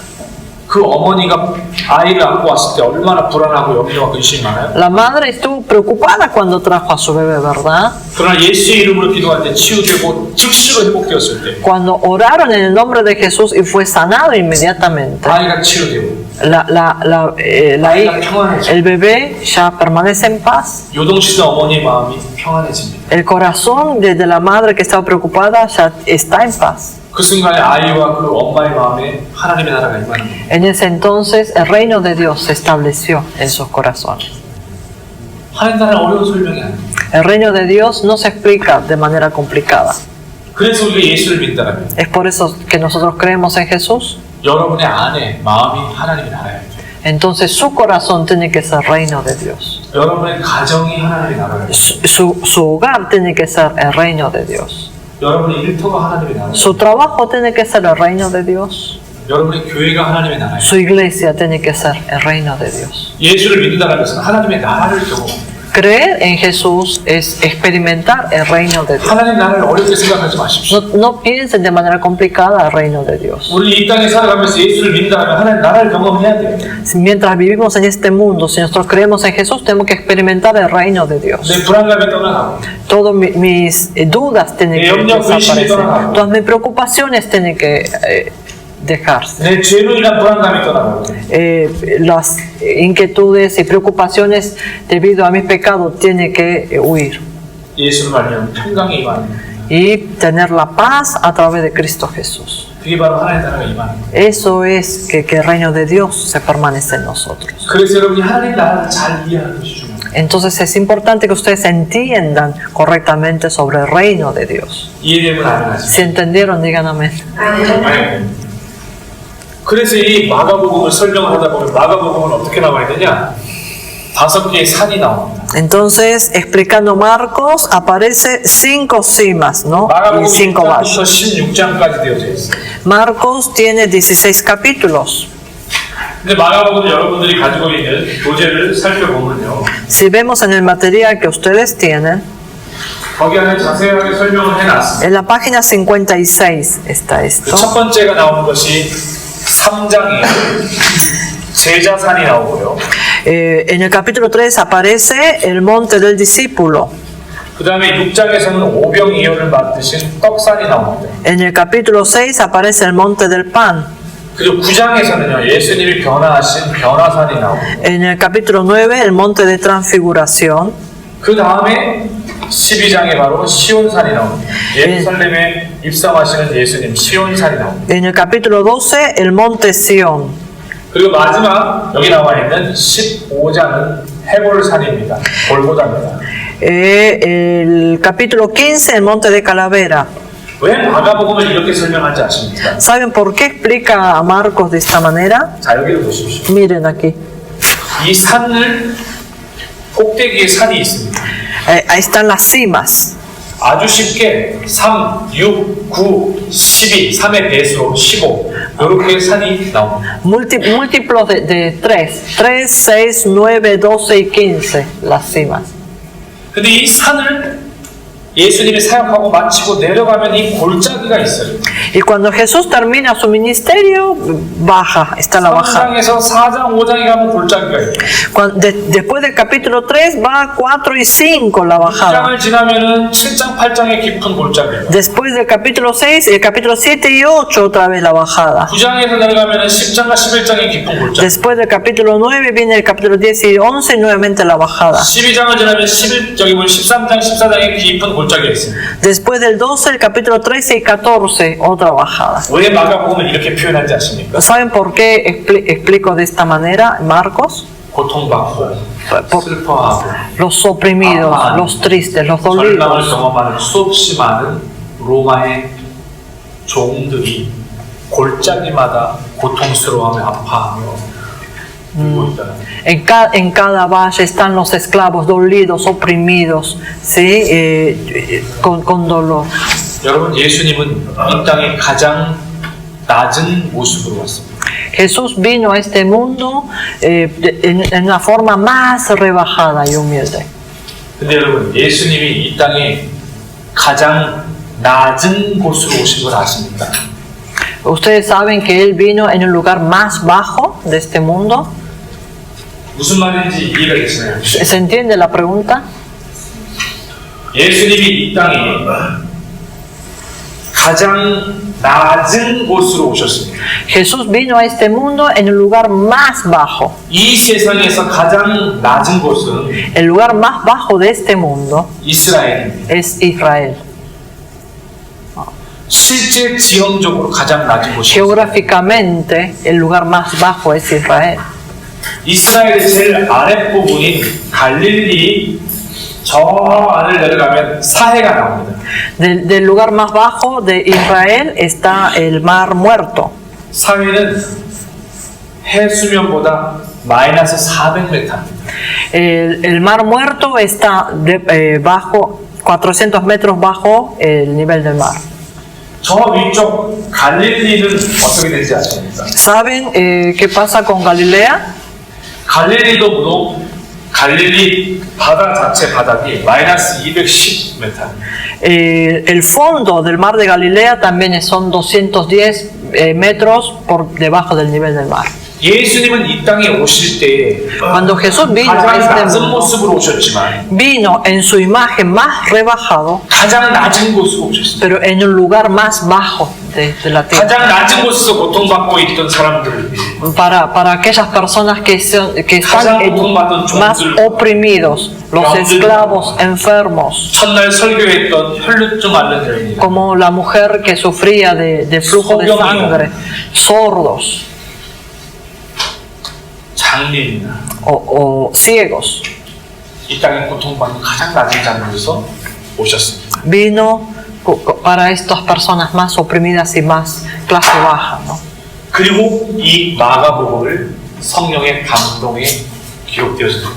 그 어머니가 아이를 안고 왔을 때 얼마나 불안하고 염려와 근심이 많아요? La madre estuvo preocupada cuando trajo a su bebé, ¿verdad? 그러나 예수의 이름으로 기도할 때 치유되고 즉시로 회복되었을 때 Cuando oraron en el nombre de Jesús y fue sanado inmediatamente, 아이가 치유되고 el bebé ya permanece en paz. 요동치던 어머니의 마음이 평안해집니다. El corazón de la madre que estaba preocupada ya está en paz. 그 순간에 아이와 그 엄마의 마음에 하나님의 나라가 임하는 거예요. En ese entonces el reino de Dios se estableció en sus corazones. 하나님 나라는 어려운 설명이 아니에요. El reino de Dios no se explica de manera complicada. 그래서 우리가 예수를 믿다라면 Es por eso que nosotros creemos en Jesús. 여러분의 안에 마음이 하나님의 나라예요. Entonces su corazón tiene que ser reino de Dios. 여러분의 가정이 하나님의 나라예요. Su hogar tiene que ser el reino de Dios. 여러분의 일터가 하나님의 나라예요. Su trabajo tiene que ser el reino de Dios. 여러분의 교회가 하나님의 나라예요. Su iglesia tiene que ser el reino de Dios. 예수를 믿는다는 것은 하나님의 나라를 경험합니다. Creer en Jesús es experimentar el reino de Dios. 하나님 나라를 어렵게 생각하지 마십시오. No piensen de manera complicada el reino de Dios. 우리 이 땅에 살아가면서 예수를 믿는다면 하나님 나라를 경험해야 돼요. Mientras vivimos en este mundo, si nosotros creemos en Jesús, tenemos que experimentar el reino de Dios. 내 불안감이 떠나가고 Todas mis dudas tienen que desaparecer. Todas mis preocupaciones tienen que dejarse. 내 죄로 인한 불안감이 떠나가고 Las inquietudes y preocupaciones debido a mis pecados tienen que huir. 예수를 말하면 평강이 임하는 거예요. Y tener la paz a través de Cristo Jesús. 그게 바로 하나님의 나라가 임하는 거예요. Eso es que el reino de Dios se permanece en nosotros. 그래서 여러분이 하나님 나라를 잘 이해하는 것이 중요해요. Entonces es importante que ustedes entiendan correctamente sobre el reino de Dios. 이해되면 아멘하지. Si entendieron, digan amén. 아멘. 그래서 이 마가복음을 설명을 하다 보면 마가복음은 어떻게 나와야 되냐? 5개의 산이 나옵니다. Entonces, explicando Marcos, aparece 5 cimas, ¿no? Y 마가복음 5 valles. 1장부터 16장까지 되어져 있어요. Marcos tiene 16 capítulos. 근데 마가복음 여러분들이 가지고 있는 교재를 살펴보면요. Si vemos en el material que ustedes tienen, 거기 안에 자세하게 설명을 해놨습니다. en la página 56 está esto. 첫 번째가 나오는 것이 3장이에요. 제자산이 나오고요. En el capítulo 3 aparece el monte del discípulo. 그 다음에 6장에서는 오병이어를 만드신 떡산이 나옵니다. En el capítulo 6 aparece el monte del pan. 그리고 9장에서는요, 예수님이 변화하신 변화산이 나옵니다. En el capítulo 9 el monte de transfiguración. 그 다음에 12장에 바로 시온산이 나옵니다. 예루살렘에 입성하시는 예수님 시온산이 나옵니다. En el capítulo 12 el monte Sión. 그리고 마지막 여기 나와 있는 15장은 해골산입니다. 골고다입니다. El capítulo 15 el monte de Calavera. 왜 마가복음을 이렇게 설명하지 아십니까? ¿Saben por qué explica a Marcos de esta manera? 자, 여기를 보십시오. Miren aquí. 이 산을 꼭대기에 산이 있습니다. Ahí están las cimas. 아주 쉽게 3, 6, 9, 12, 3의 배수로 15 이렇게 산이 나옵니다. Múltiplos de 3, 6, 9, 12 y 15 las cimas. 근데 이 산을 예수님이 사역하고 마치고 내려가면 이 골짜기가 있어요. Y cuando Jesús termina su ministerio, baja, está la bajada. 3장에서 4장, 5장에 가면 골짜기가 있고 Después del capítulo 3 va 4 y 5 la bajada. 9장을 지나면은 7장, 8장에 깊은 골짜기가. Después del capítulo 6, el capítulo 7 y 8 otra vez la bajada. 9장에서 내려가면은 10장과 11장에 깊은 골짜기. Después del capítulo 9 viene el capítulo 10 y 11 y nuevamente la bajada. 12장을 지나면 13장, 14장에 깊은 골짜기가 있습니다. Después del 12, el capítulo 13 y 14, otra bajada. 왜 마가복음을 이렇게 표현하지 않습니까? ¿Saben por qué explico de esta manera, Marcos? 고통받고 por 슬퍼하고 los oprimidos, los tristes, los 절망을 dolidos. 경험하는 수없이 많은 로마의 종들이 골짜기마다 고통스러워하며 아파하며 울고 있다는 거예요. En cada valle están los esclavos dolidos, oprimidos, ¿sí? Con dolor. 여러분, 예수님은 이 땅에 가장 낮은 모습으로 왔습니다. Jesús vino a este mundo en una forma más rebajada y humilde. 근데 여러분, 예수님이 이 땅에 가장 낮은 곳으로 오신 걸 아십니까? Ustedes saben que Él vino en el lugar más bajo de este mundo. 무슨 말인지 이해가 되시나요? ¿Se entiende la pregunta? 예수님이 이 땅에 가장 낮은 곳으로 오셨습니다. Jesús vino a este mundo en el lugar más bajo. 이 세상에서 가장 낮은 곳은 El lugar más bajo de este mundo 이스라엘입니다. es Israel. 실제 지형적으로 가장 낮은 곳이에요. Geográficamente, el lugar más bajo es Israel. 이스라엘의 제일 아랫부분인 갈릴리 저 안을 내려가면 사해가 나옵니다. Del lugar más bajo de Israel está el Mar Muerto. 사해는 해수면보다 마이너스 400m입니다. El Mar Muerto está bajo 400 metros bajo el nivel del mar. 저 위쪽 갈릴리는 어떻게 되지 않습니까? ¿Saben qué pasa con Galilea? 갈릴리도 물론 갈릴리 바다 자체 바닥이 마이너스 210m. El fondo del mar de Galilea también son 210 metros por debajo del nivel del mar. 예수님은 이 땅에 오실 때 Cuando Jesús vino a 가장 este 낮은 mundo, 모습으로 오셨지만 vino en su imagen más rebajado, 가장 낮은 곳으로 오셨습니다. pero en un lugar más bajo de la tierra. 가장 낮은 곳에서 고통받고 있던 사람들을 Para aquellas personas que están más oprimidos, los esclavos enfermos, 첫날 설교했던 혈루증 앓는 여인이 como la mujer que sufría de flujo de sangre, sordos 장례인이나 o ciegos, 이 땅에 고통받는 가장 낮은 장면에서 오셨습니다. vino para estas personas más oprimidas y más clase baja, ¿no? 그리고 이 마가복음을 성령의 감동에 기록되었습니다.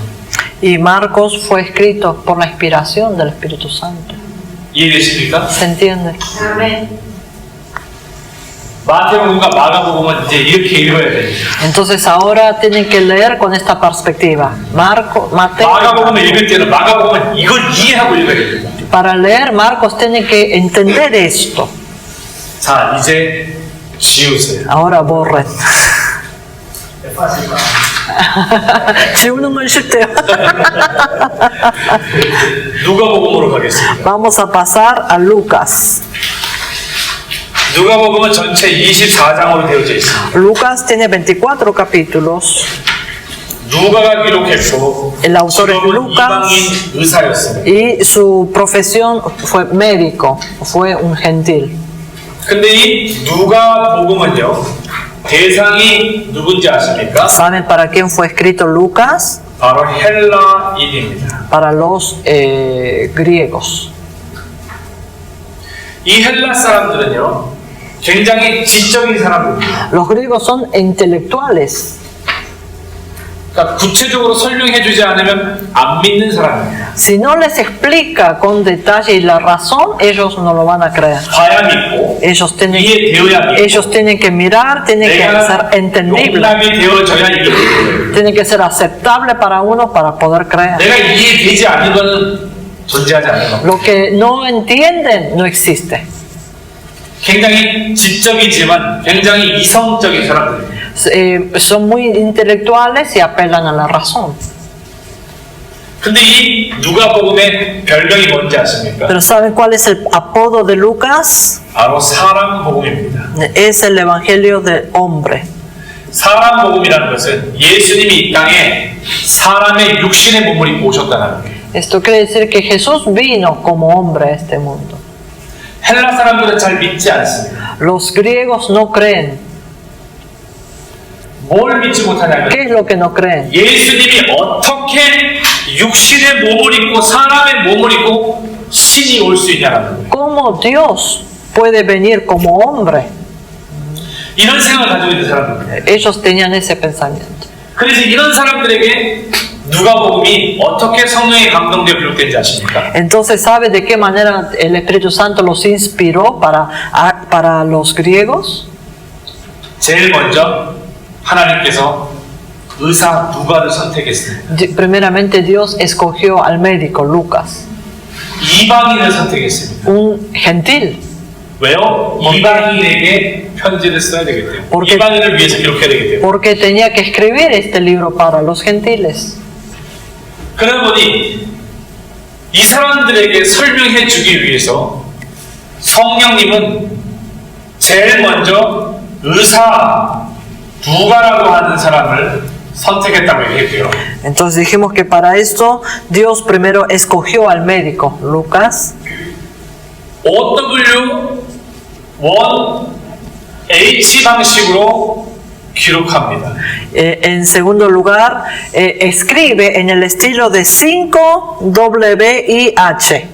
Y Marcos fue escrito por la inspiración del Espíritu Santo. 이해되십니까? ¿Se entiende? Amén. 마태복음과 마가복음은 이제 이렇게 읽어야 됩니다. Entonces ahora tienen que leer con esta perspectiva. Mateo. 마가복음을 읽을 때는 마가복음은 이걸 이해하고 읽어야 됩니다. Para leer Marcos tienen que entender esto. 자, 이제 지우세요. Ahora borren. 지우는 건 쉽대요. 누가복음으로 가겠습니다. Vamos a pasar a Lucas. 누가복음은 전체 24장으로 되어져 있습니다. Lucas tiene 24 capítulos. 누가가 기록했고 El autor es 직업은 Lucas. 이방인 의사였습니다. Y su profesión fue médico, fue un gentil. 근데 이 누가복음은요, 대상이 누군지 아십니까? ¿Saben para quién fue escrito Lucas? 바로 헬라인입니다. Para los griegos. 이 헬라 사람들은요, 굉장히 지적인 사람들입니다. Los griegos son intelectuales. 그러니까 구체적으로 설명해주지 않으면 안 믿는 사람입니다. Si no les explica con detalle y la razón, ellos no lo van a creer. 봐야 믿고 이해되어야 믿고 Ellos tienen que mirar, tienen que ser entendible, 용납이 되어져야 이게 믿어요. tienen que ser aceptable para uno para poder creer. 내가 이해되지 않는 거는 존재하지 않는 겁니다. Lo que no entienden no existe. 굉장히 지적이지만 굉장히 이성적인 사람들입니다. Son muy intelectuales y apelan a la razón. 근데 이 누가복음의 별명이 뭔지 아십니까? Pero ¿saben cuál es el apodo de Lucas? 바로 사람 복음입니다. Es el evangelio del hombre. 사람 복음이라는 것은 예수님이 이 땅에 사람의 육신의 몸을 입고 오셨다는 거예요. Esto quiere decir que Jesús vino como hombre a este mundo. 헬라 사람들은 잘 믿지 않습니다. Los griegos no creen. 뭘 믿지 못하냐면 ¿Qué es lo que no creen? 예수님이 어떻게 육신의 몸을 입고 사람의 몸을 입고 신이 올 수 있냐는 거예요. ¿Cómo Dios puede venir como hombre? 이런 생각을 가지고 있는 사람들. Ellos tenían ese pensamiento. 그래서 이런 사람들에게 누가복음이 어떻게 성령의 감동되어 기록된지 아십니까? Entonces, ¿sabe de qué manera el Espíritu Santo los inspiró para los griegos? 제일 먼저 하나님께서 의사 누가를 선택했습니다. Primeramente Dios escogió al médico Lucas, 이방인을 선택했습니다. un gentil. 왜요? 이방인에게 편지를 써야 되기 때문에. porque- 이방인을 위해서 기록해야 되기 때문에. Porque tenía que escribir este libro para los gentiles. 그러다 보니 이 사람들에게 설명해 주기 위해서 성령님은 제일 먼저 의사 누가라고 하는 사람을 선택했다고 얘기했고요. Entonces dijimos que para esto Dios primero escogió al médico Lucas, OW1H 방식으로 기록합니다. en segundo lugar escribe en el estilo de 5WIH.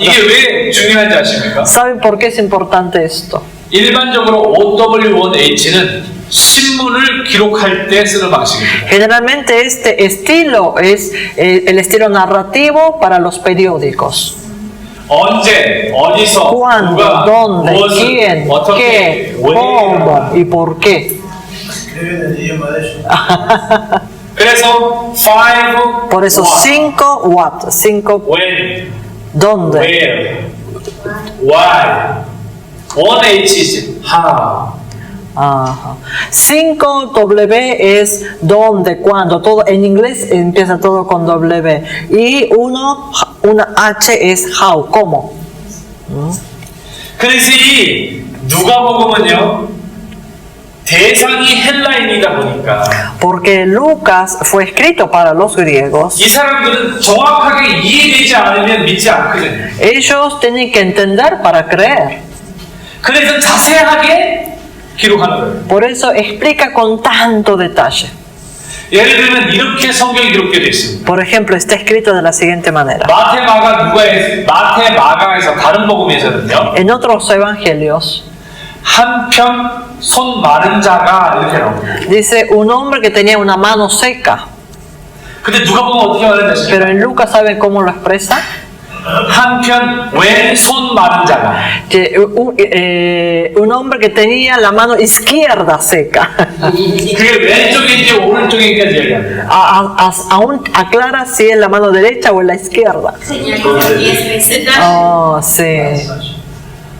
이게 왜 중요한지 아십니까? ¿Saben por qué es importante esto? 일반적으로 OW1H는 신문을 기록할 때 쓰는 방식입니다. Generalmente este estilo es el estilo narrativo para los periódicos. 언제, 어디서, ¿Cuándo? 누가, ¿Dónde? 무엇을, ¿Quién? 어떻게, ¿Qué? 왜. ¿Cómo? ¿Y por qué? Escriben el idioma de ellos. 그래서 5 Por eso what, 5 what, 5 when, dónde. where, why, 1H is how. Ajá. 5W es dónde, cuándo, todo en inglés empieza todo con W y una H es how, cómo. 그래서 이 누가복음은요 대상이 헬라인이다 보니까 Porque Lucas fue escrito para los griegos. 이 사람들은 정확하게 이해되지 않으면 믿지 않거든요. Ellos tienen que entender para creer. 그래서 자세하게 기록하는 거예요. Por eso explica con tanto detalle. 예를 들면 이렇게 성경이 기록되어 있습니다. Por ejemplo, está escrito de la siguiente manera. 마태, 마가에서 다른 복음에서는요 En otros evangelios 한편 손 마른 자가 이렇게 나옵니다. dice un hombre que tenía una mano seca. 근데 누가복음 어떻게 말하는지 Pero 아십니까? en Lucas, ¿saben cómo lo expresa? 한편 왼손 마른 자가 Que un hombre que tenía la mano izquierda seca. 그게 왼쪽인지 오른쪽인지까지 얘기합니다. Aún aclara si es la mano derecha o la izquierda. Señaliza 10 veces. Oh, sí.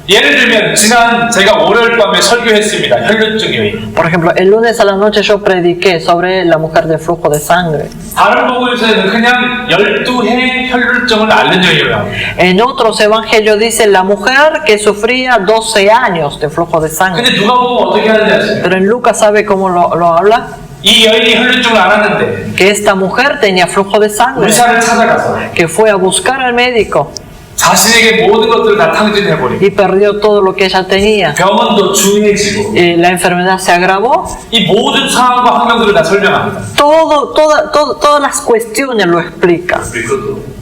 예를 들면 지난 제가 월요일 밤에 설교했습니다. 혈류증 여인. Por ejemplo, el lunes a la noche yo prediqué sobre la mujer de flujo de sangre. 다른 복음에서는 그냥 12해 혈류증을 앓는 여인이라고 합니다. En otros evangelios dice la mujer que sufría 12 años de flujo de sangre. 근데 누가 보면 어떻게 하는지 아십니까? Pero en Lucas, ¿sabe cómo lo habla? 이 여인이 혈류증을 앓았는데 Que esta mujer tenía flujo de sangre, 의사를 찾아가서 que fue a buscar al médico 자신에게 모든 것들을 다 탕진해버리고 y perdió todo lo que ella tenía. 병원도 중해지고 La enfermedad se agravó. 이 모든 상황과 환경들을 다 설명합니다. Todas las cuestiones lo explica.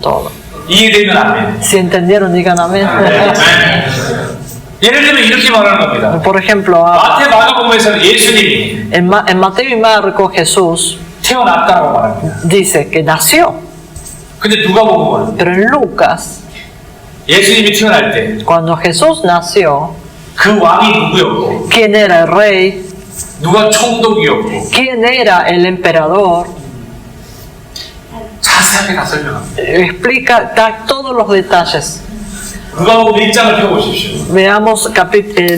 Todo. 이해되면 아멘. Si entendieron, digan amén. 예를 들면 이렇게 말하는 겁니다. Por ejemplo, 마태 마가복음에서는 예수님이 en Mateo y Marcos Jesús 태어났다고 말합니다. dice que nació. 근데 누가복음은 Pero en Lucas, 예수님이 태어날 때 cuando Jesús nació, 그 왕이 누구였고 ¿quién era el rey? 누가 총독이었고 ¿Quién era el emperador? 자세하게 다 설명합니다. Explica todos los detalles. 누가복음 1장을 펴보십시오. Veamos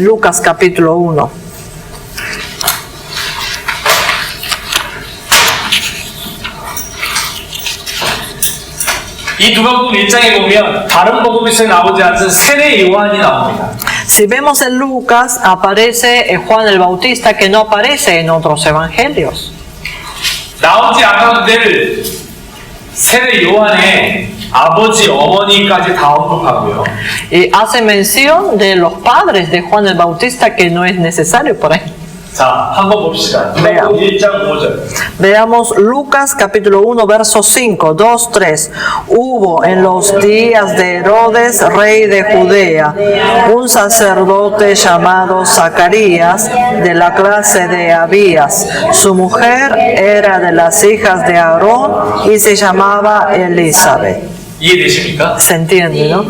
Lucas capítulo 1. 이 누가복음 1장에 보면 다른 복음에서 나오지 않는 세례 요한이 나옵니다. Si vemos en Lucas, aparece Juan el Bautista, que no aparece en otros evangelios. 나오지 않아도 될 세례 요한의 아버지, 어머니까지 다 언급하고요. Y hace mención de los padres de Juan el Bautista, que no es necesario por ahí. 자, 한번 봅시다. Veamos. 누가복음 1장 5절. Veamos Lucas capítulo 1, verso 5, 2, 3. Hubo en los días de Herodes, rey de Judea, un sacerdote llamado Zacarías, de la clase de Abías. Su mujer era de las hijas de Aarón y se llamaba Elizabeth. 이해되십니까? ¿Se entiende, no?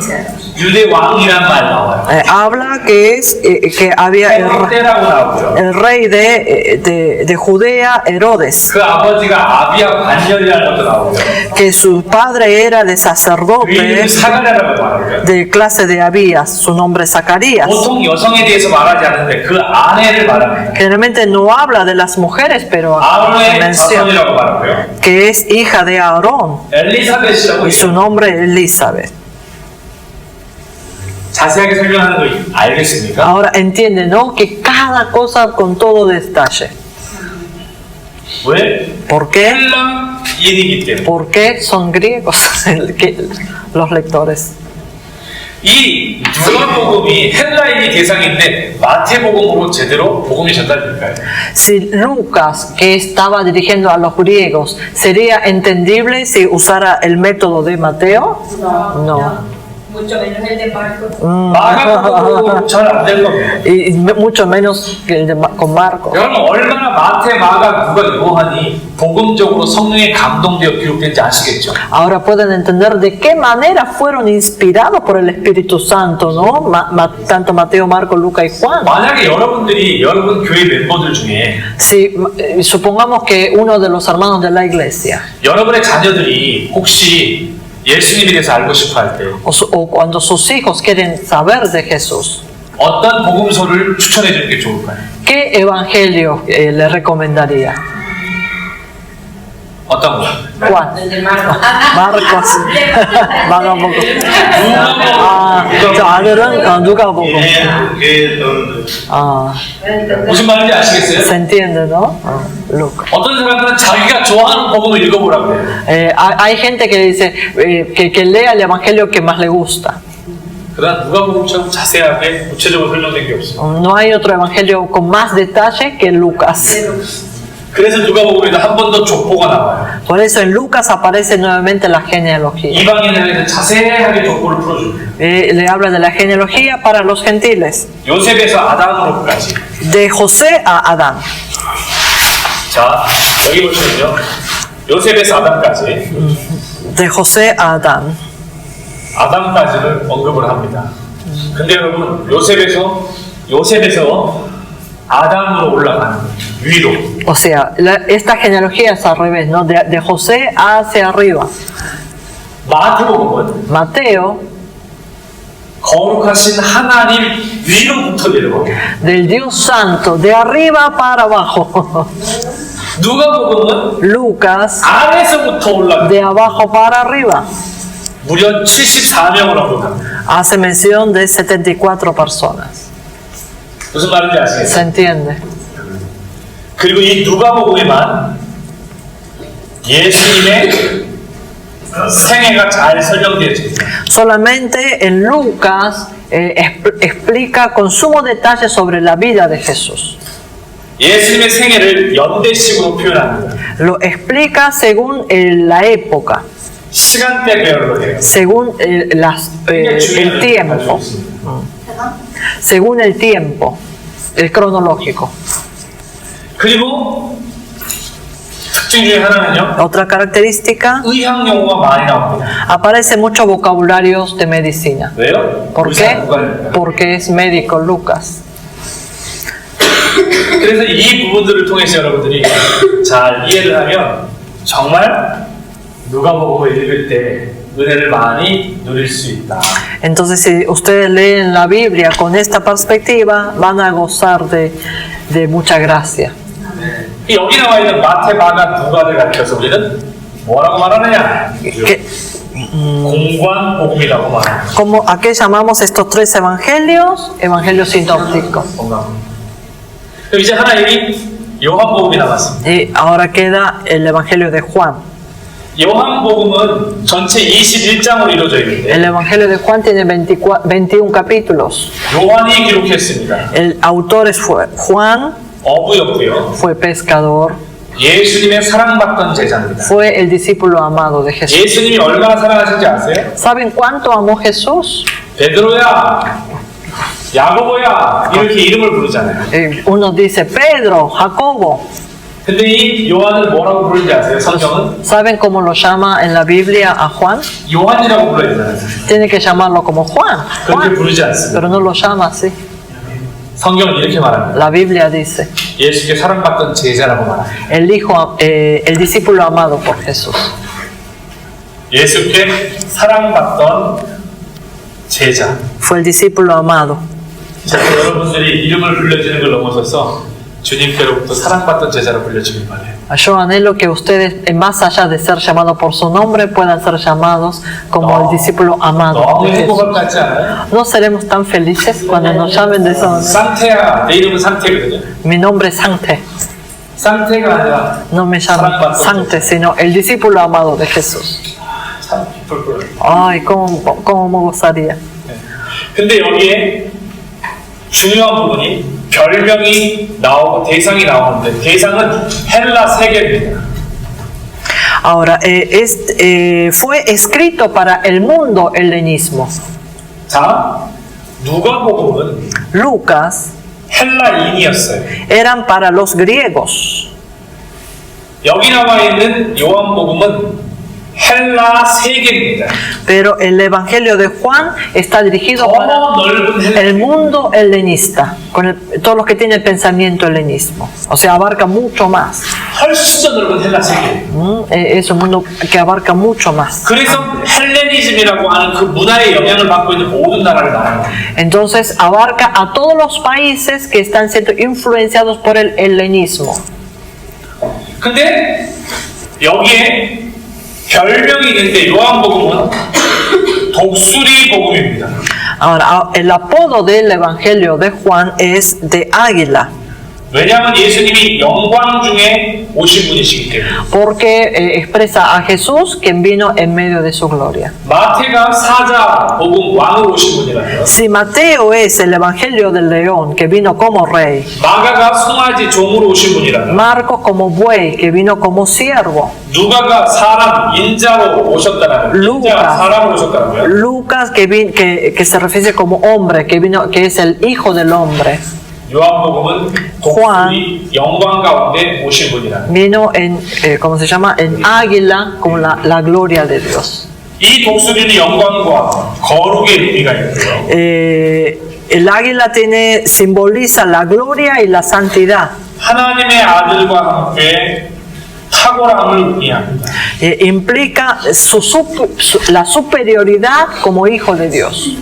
유대 왕이란 말 나와요. Habla que es que había 때라고 나오죠. el rey de Judea, Herodes, 그 아버지가 아비야 관절이라는 것도 나오죠. que su padre era de 그 이름이 sacerdote 사가랴라고 말하죠. de clase de Abías, su nombre es Zacarías. 보통 여성에 대해서 말하지 않는데 그 아내를 말합니다. Generalmente no habla de las mujeres, pero 아론의 menciona 자손이라고 말하고요. que es hija de Aarón 엘리사벳이라고 y su 얘기해요. nombre es Elizabeth. 자세하게 설명하는 거 알겠습니까? Ahora entiende, ¿no? Que cada cosa con todo detalle. 왜? ¿Por qué? 헬라인이기 때문에. Porque son griegos los lectores. 이 누가복음이 헬라인이 대상인데 마태복음으로 제대로 복음이 전달될까요? Si Lucas, que estaba dirigiendo a los griegos, ¿sería entendible si usara el método de Mateo? No. Mucho menos el de Marcos. 마가복음도 잘 안 될 겁니다. Y mucho menos que el de con Marcos. 여러분 얼마나 마태, 마가, 누가, 요한이 복음적으로 성령에 감동되어 기록된지 아시겠죠? Ahora pueden entender de qué manera fueron inspirados por el Espíritu Santo, ¿no? Tanto Mateo, Marcos, Lucas y Juan. 만약에 여러분들이 여러분 교회 멤버들 중에 Si supongamos que uno de los hermanos de la iglesia 여러분의 자녀들이 혹시 예수님에 대해서 알고 싶어 할 때 o cuando sus hijos quieren saber de Jesús, 어떤 복음서를 추천해 주는 게 좋을까요? ¿qué evangelio le recomendaría? 어떤 거? Juan. El de Marcos. Marcos. 마가복음. 저 아들은 누가복음. que donde 무슨 말인지 아시겠어요? Se entiende, ¿no? Lucas. 어떤 사람들은 자기가 좋아하는 복음을 읽어보라고 해요. Hay gente que dice que lea el evangelio que más le gusta. 그러나 누가복음처럼 자세하게 구체적으로 설명된 게 없어요. No hay otro evangelio con más detalle que Lucas. 그래서 누가복음에도 한 번 더 족보가 나와요. Por eso en Lucas aparece nuevamente la genealogía. 이방인에 대해서 자세하게 족보를 풀어줍니다. Le habla de la genealogía para los gentiles, 요셉에서 아담으로까지. de José a Adán. 자, 여기 보시면요. 요셉에서 아담까지. De José a Adán. 아담까지를 언급을 합니다. 근데 여러분, 요셉에서 아담으로 올라가는 위로. O sea, esta genealogía es al revés, ¿no? De José hacia arriba. 마태복음은 Mateo, 거룩하신 하나님 위로부터 내려옵니다. del Dios Santo, de arriba para abajo. 누가복음은 Lucas, 아래서부터 올라갑니다. de abajo para arriba. 무려 74명을 언급합니다. Hace mención de 74 personas. 무슨 말인지 ¿Se 아시겠어요? entiende? 그리고 이 누가복음에만 예수님의 생애가 잘 설명되어 있습니다. Solamente en Lucas explica con sumo detalle sobre la vida de Jesús. 예수님의 생애를 연대식으로 표현합니다. Lo explica según la época, 시간대별로 해요. según el tiempo, según el tiempo, el cronológico. 그리고 특징 중에 하나는요. Otra característica, 의학 용어가 많이 나옵니다. aparece muchos vocabularios de medicina. 왜요? ¿Por 의사 qué? 누가니까. Porque es médico Lucas. 그래서 이 부분들을 통해서 여러분들이 잘 이해를 하면 정말 누가복음을 읽을 때 은혜를 많이 누릴 수 있다. Entonces, si ustedes leen la Biblia con esta perspectiva, van a gozar de mucha gracia. 여기 나와 있는 마태, 마가, 누가를 가르쳐서 우리는 뭐라고 말하느냐? 공관 복음이라고 말합니다. Como, ¿a qué llamamos estos tres evangelios? Evangelios sinópticos. 건강. 그럼 이제 하나 여기 요한복음이 남았습니다. Y ahora queda el evangelio de Juan. 요한복음은 전체 21장으로 이루어져 있는데 El evangelio de Juan tiene 21 capítulos. 요한이 기록했습니다. El autor es Juan. 어부였고요. fue pescador, 예수님의 사랑받던 제자입니다. fue el discípulo amado de Jesús. 예수님이 얼마나 사랑하신지 아세요? ¿Saben cuánto amó Jesús? 베드로야, 야고보야 이렇게 이름을 부르잖아요. Uno dice Pedro, Jacobo. 근데 이 요한을 뭐라고 부르는지 아세요? 성경은 ¿Saben cómo lo llama en la Biblia a Juan? 요한이라고 불러야 되잖아요. Tiene que llamarlo como Juan, 그렇게 Juan, 부르지 않습니다. pero no lo llama así. 성경은 이렇게 말합니다. La Biblia dice, 예수께 사랑받던 제자라고 말합니다. el discípulo amado por Jesús. 예수께 사랑받던 제자. Fue el discípulo amado. 자, 여러분들이 이름을 불려주는 걸 넘어서서 주님께로부터 사랑받던 제자로 불려주길 바래요. Yo anhelo que ustedes, más allá de ser llamados por su nombre, puedan ser llamados como el discípulo amado 너무 de Jesús. 행복할 것 같지 않아요? ¿No seremos tan felices cuando nos llamen de esa manera? 상태야, 내 이름은 상태거든요. Mi nombre es Sante. 상태가 아니라 No me llaman Sante, sino el discípulo amado de Jesús. 참 뿔뿔. Ay, cómo me gozaría. 근데 여기에 중요한 부분이 별명이 나오고 대상이 나오는데 대상은 헬라 세계입니다. Ahora, fue escrito para el mundo helenismo. 자, 누가복음은 Lucas 헬라인이었어요. eran para los griegos. 여기 나와 있는 요한복음은 헬라 세계입니다. Pero el Evangelio de Juan está dirigido 더 para 넓은 헬라. el mundo helenista, todos los que tienen el pensamiento helenismo. O sea, abarca mucho más. 훨씬 더 넓은 헬라 세계. Es un mundo que abarca mucho más. 그래서 헬레니즘이라고 하는 그 문화의 영향을 받고 있는 모든 나라를 말합니다. Entonces abarca a todos los países que están siendo influenciados por el helenismo. 근데 여기에 별명이 있는데 요한복음은 독수리 복음입니다. Ahora, el apodo del Evangelio de Juan es de águila, 왜냐하면 예수님이 영광 중에 오신 분이시기 때문에. porque expresa a Jesús quien vino en medio de su gloria. 마태가 사자 복음 왕으로 오신 분이라요. Si Mateo es el Evangelio del león que vino como rey, 마가가 송아지 종으로 오신 분이라요. Marcos como buey que vino como siervo, 누가가 사람 인자로 오셨다라는 인자가 사람으로 오셨다고요. Lucas que se refiere como hombre que vino, que es el hijo del hombre, 요한복음은 독수리 영광 가운데 오신 분이라. vino en, ¿cómo se llama? En águila como la gloria de Dios. 이 독수리는 영광과 거룩의 의미가 있고요. El águila simboliza la gloria y la santidad. 하나님의 아들과 함께 탁월함을 의미합니다. Implica la superioridad como hijo de Dios.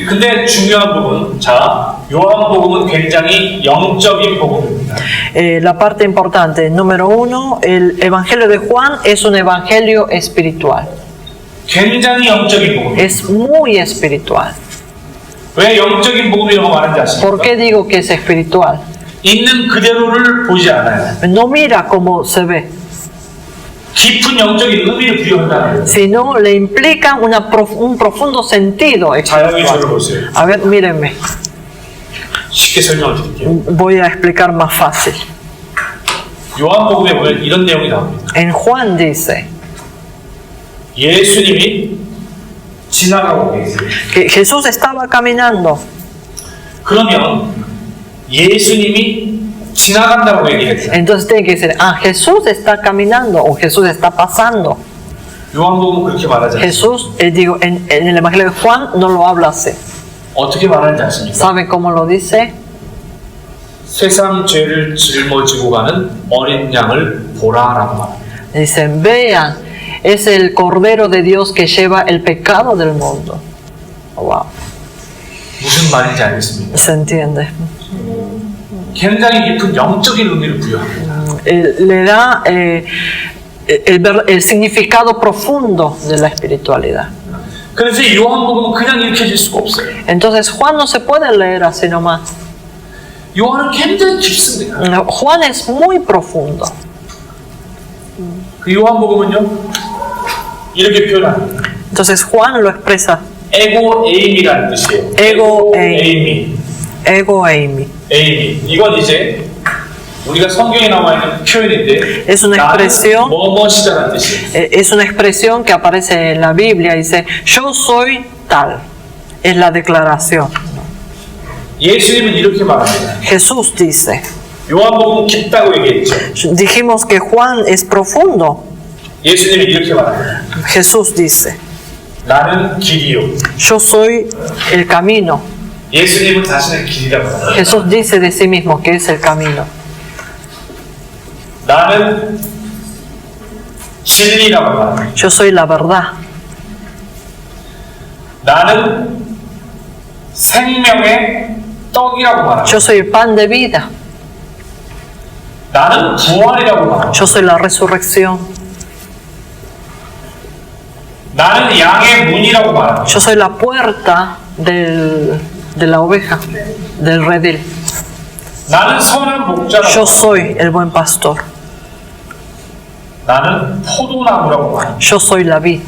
근데 중요한 부분, 자, 요한복음은 굉장히 영적인 복음입니다. La parte importante, número uno, el Evangelio de Juan es un evangelio espiritual. 굉장히 영적인 복음입니다. Es muy espiritual. 왜 영적인 복음이라고 말하는지 ¿Por 아십니까? qué digo que es espiritual? 있는 그대로를 보지 않아요. No mira como se ve, 깊은 영적인 의미를 부여한다는 거예요. sino le implica un profundo sentido 자, 여기 저를 espiritual. 보세요. A ver, mírenme, 쉽게 설명을 드릴게요. voy a explicar más fácil. 요한복음에 보면 이런 내용이 나옵니다. En Juan dice 예수님이 지나가고 계세요. que Jesús estaba caminando. 그러면 예수님이 지나간다고 얘기했어요. Entonces tiene que decir, Jesús está caminando o Jesús está pasando. 요한복음은 그렇게 말하지 않습니다. Jesús, digo, en el Evangelio de Juan no lo habla así. 어떻게 말하는지 아십니까? ¿Saben cómo lo dice? 세상 죄를 짊어지고 가는 어린 양을 보라라고 말합니다. Dicen, vean, es el Cordero de Dios que lleva el pecado del mundo. Wow, 무슨 말인지 알겠습니다. se entiende. 굉장히 깊은 영적인 의미를 부여합니다. Le da el significado profundo de la espiritualidad. 그래서 이 요한복음은 그냥 읽혀질 수가 없어요. Entonces Juan no se puede leer así nomás. 요한은 굉장히 깊습니다. Juan es muy profundo. 그 요한복음은요 이렇게 표현합니다. Entonces Juan lo expresa. 에고 에임이라는 뜻이에요. 에고 에임. 에임이. Ego eimi. 에임이. 이건 이제 우리가 성경에 나와 있는 표현인데 Es una 나는 expresión. 뭐뭐시다라는 뜻이에요. Es una expresión que aparece en la Biblia, dice, yo soy tal. Es la declaración. 예수님은 이렇게 말합니다. Jesús dice, 요한복음 깊다고 얘기했죠. dijimos que Juan es profundo. 예수님은 이렇게 말합니다. Jesús dice, 나는 길이요. yo soy el camino. 예수님은 자신을 길이라고 합니다. Jesús dice de sí mismo que es el camino. 나는 진리라고 말합니다. Yo soy la verdad. 나는 생명의 떡이라고 말합니다. Yo soy el pan de vida. 나는 부활이라고 말합니다. Yo soy la resurrección. 나는 양의 문이라고 말합니다. Yo soy la puerta de la oveja, del redil. 나는 선한 목자라고 Yo 말합니다. soy el buen pastor. 나는 포도나무라고 말합니다. Yo soy la vid.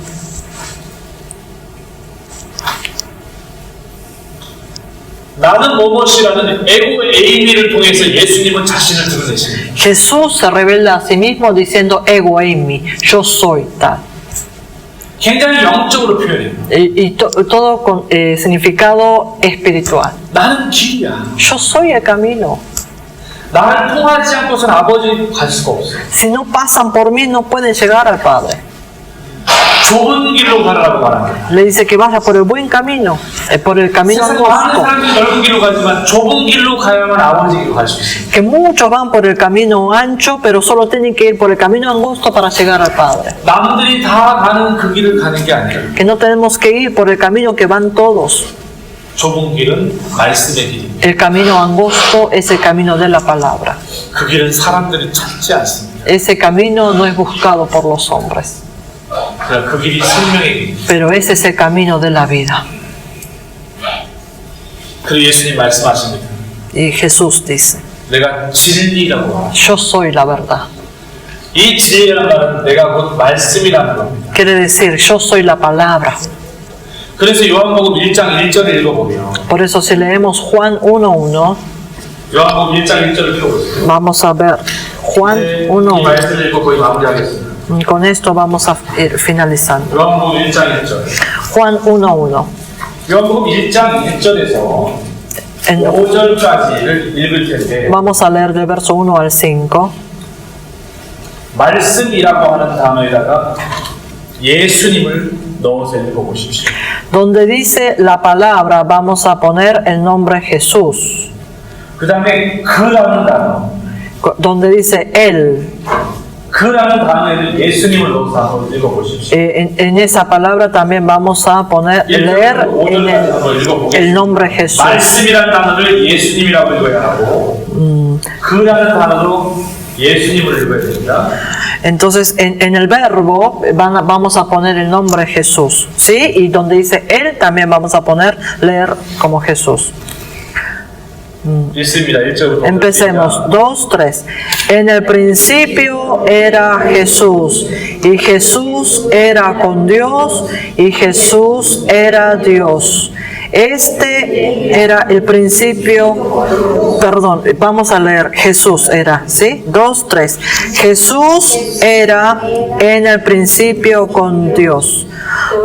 나는 뭐뭐시라는 에고에이미를 통해서 예수님은 자신을 드러내십니다. Jesús se revela a sí mismo diciendo ego eimi, yo soy tal. 굉장히 영적으로 표현해요. Todo con significado espiritual. 나는 길이야. Yo soy el camino. 나를 통하지 않고서는 아버지 갈 수가 없어요. Si no pasan por mí, no pueden llegar al Padre. 좁은 길로 가라고 말합니다. Le dice que vaya por el buen camino, por el camino 세상 많은 angosto. 사람들이 넓은 길로 가지만 좁은 길로 가야만 아버지 길로 갈 수 있습니다. Que muchos van por el camino ancho, pero solo tienen que ir por el camino angosto para llegar al Padre. 남들이 다 가는 그 길을 가는 게 아니에요. Que no tenemos que ir por el camino que van todos. 좁은 길은 말씀의 길입니다. El camino angosto es el camino de la palabra. 그 길은 사람들이 찾지 않습니다. Ese camino no es buscado por los hombres, 그러나 그 길이 생명의 길입니다. pero ese es el camino de la vida. 그리고 예수님 말씀하십니다. Y Jesús dice, 내가 진리라고 말합니다. yo soy la verdad. 이 진리라는 말은 내가 곧 말씀이라는 겁니다. Quiere decir, yo soy la palabra. 그래서 요한복음 1장 1절을 읽어보면 Por eso si leemos Juan 1.1, 요한복음 1장 1절을 펴보세요. vamos a ver Juan 이 1.1. 말씀을 읽고 거의 마무리하겠습니다. Con esto vamos a ir finalizando. 요한복음 1장 1절. Juan 1.1. 요한복음 1장 1절에서 En- 5절까지를 읽을 텐데 Vamos a leer del verso 1 al 5. 말씀이라고 하는 단어에다가 예수님을 넣어서 읽어보십시오. Donde dice la palabra, vamos a poner el nombre Jesús. 그 다음에 그라는 단어, Donde dice Él, 그라는 단어에는 예수님을 넣어서 한번 읽어보십시오. en esa palabra también vamos a poner, leer en el nombre Jesús. 말씀이라는 단어를 예수님이라고 읽어야 하고 그라는 단어로 예수님을 읽어야 됩니다. Entonces, en el verbo vamos a poner el nombre Jesús, ¿sí? Y donde dice Él también vamos a poner, leer como Jesús. 읽습니다. 1절부터. Empecemos, 2, 3. En el principio era Jesús, y Jesús era con Dios, y Jesús era Dios. Este era el principio, perdón, vamos a leer, Jesús era, ¿sí? 2, 3. Jesús era en el principio con Dios.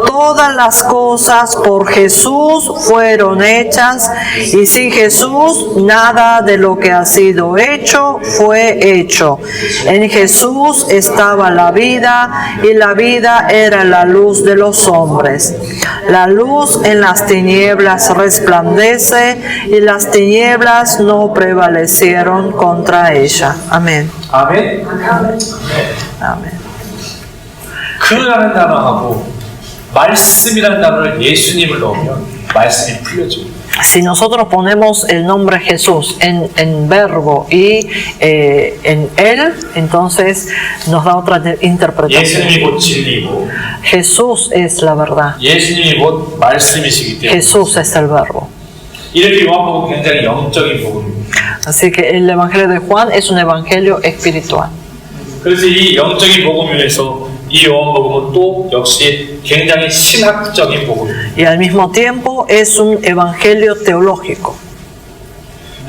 Todas las cosas por Jesús fueron hechas, y sin Jesús nada de lo que ha sido hecho fue hecho. En Jesús estaba la vida, y la vida era la luz de los hombres. La luz en las tinieblas resplandece, y las tinieblas no prevalecieron contra ella. Amén. 아멘. Amén. 그라는 단어하고 말씀이라는 단어를 예수님을 넣으면 말씀이 풀려집니다. Si nosotros ponemos el nombre Jesús en verbo y en Él, entonces nos da otra interpretación. 예수님이 곧 진리고 Jesús es la verdad. 예수님이 곧 말씀이시기 때문에 Jesús es el verbo. 이렇게 요한복음 굉장히 영적인 복음입니다. Así que el Evangelio de Juan es un evangelio espiritual. 그래서 이 영적인 복음에서 이 요한복음은 또 역시 굉장히 신학적인 복음입니다. Y al mismo tiempo es un evangelio teológico.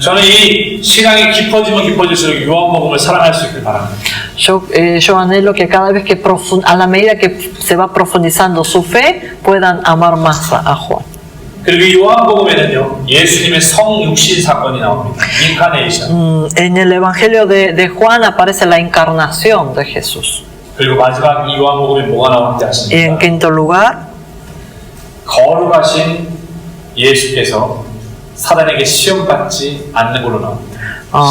저는 이 신앙이 깊어지면 깊어질수록 요한복음을 사랑할 수 있길 바랍니다. Yo anhelo que cada vez que a la medida que se va profundizando su fe, puedan amar más a Juan. 그리고 이 요한복음에는요, 예수님의 성육신 사건이 나옵니다. 인카네이션. En el Evangelio de Juan aparece la encarnación de Jesús. 그리고 마지막 이 요한복음에 뭐가 나오는지 Y en 아십니까? quinto lugar, 거룩하신 예수께서 사단에게 시험받지 않는 걸로 나옵니다.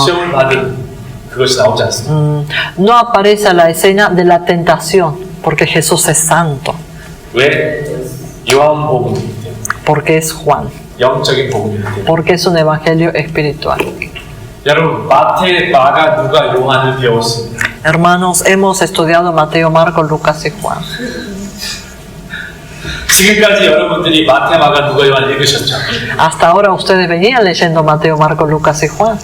시험을 받은 그것이 나오지 않습니다. no aparece la escena de la tentación, porque Jesús es santo, 왜? 요한복음이기 때문에. porque es Juan, 영적인 복음이기 때문에. porque es un evangelio espiritual. 여러분, 마태, 마가, 누가, 요한을 배웠습니다. Hermanos, hemos estudiado Mateo, Marcos, Lucas y Juan. 지금까지 여러분들이 마태, 마가, 누가, 요한 읽으셨죠? Hasta ahora ustedes venían leyendo Mateo, Marcos, Lucas y Juan.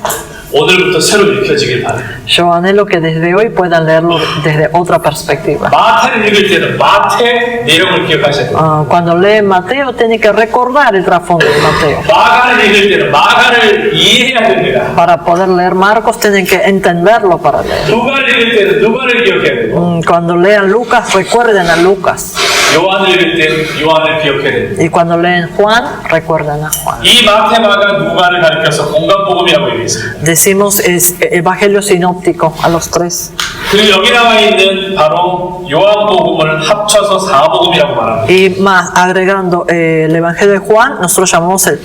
오늘부터 새로 읽혀지길 바랍니다. Yo anhelo que desde hoy puedan leerlo desde otra perspectiva. 마태를 읽을 때는 마태 내용을 기억하셔야 돼요. Cuando leen Mateo, tienen que recordar el trasfondo de Mateo. 마가를 읽을 때는 마가를 이해해야 됩니다. Para poder leer Marcos, tienen que entenderlo para leer. 누가를 읽을 때는 누가를 기억해야 되고 Cuando lean Lucas, recuerden a Lucas. 요한을 읽을 때는 요한을 기억해야 됩니다. Y cuando leen Juan, recuerden a Juan. 이 마태, 마가, 누가를 가리켜서 공간복음이라고 얘기했습니다. Decimos es evangelio sinóptico a los tres. 그리고 여기 나와 있는 바로 요한복음을 합쳐서 사복음이라고 말합니다. Y más, agregando el evangelio de Juan, nosotros llamamos los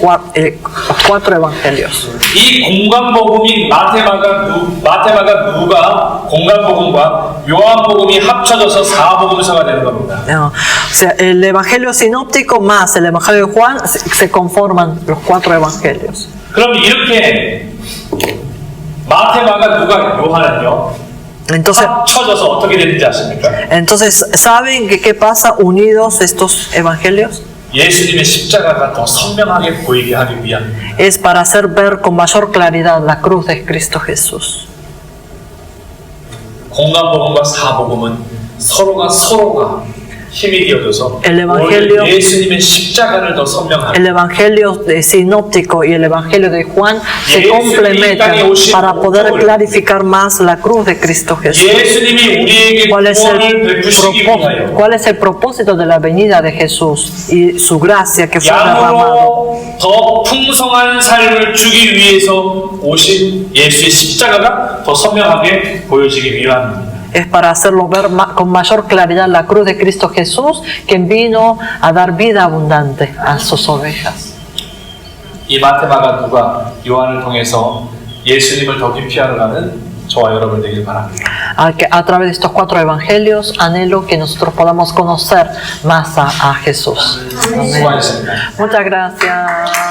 cuatro evangelios. 이 공간복음이 마태마가 누가 공간복음과 요한복음이 합쳐져서 사복음서가 되는 겁니다. No, o sea, el evangelio sinóptico más el evangelio de Juan se conforman los cuatro evangelios. 그럼 이렇게 마태마가 누가 요한은요 Entonces, 합쳐져서 어떻게 되는지 아십니까? ¿saben qué pasa unidos estos evangelios? 예수님의 십자가가 더 선명하게 보이게 하기 위함입니다. Es para hacer ver con mayor claridad la cruz de Cristo Jesús. 공간복음과 사복음은 서로가 힘이 되어줘서 El evangelio- 예수님의 십자가를 더 선명하게 El evangelio sinóptico y el evangelio de Juan se complementan para poder clarificar más la cruz de Cristo Jesús. 예수님이 우리에게 구원을 베푸시기 위하여 ¿Cuál es el propósito de la venida de Jesús y su gracia que fue derramado? 양으로 더 풍성한 삶을 주기 위해서 오신 예수의 십자가가 더 선명하게 보여지기 위함입니다. Es para hacerlo ver con mayor claridad la cruz de Cristo Jesús, quien vino a dar vida abundante a sus ovejas. 이 마태마가 누가 요한을 통해서 예수님을 더 깊이 알아가는 저와 여러분 되길 바랍니다. A través de estos cuatro evangelios, anhelo que nosotros podamos conocer más a Jesús. Amén. 수고하셨습니다. Muchas gracias.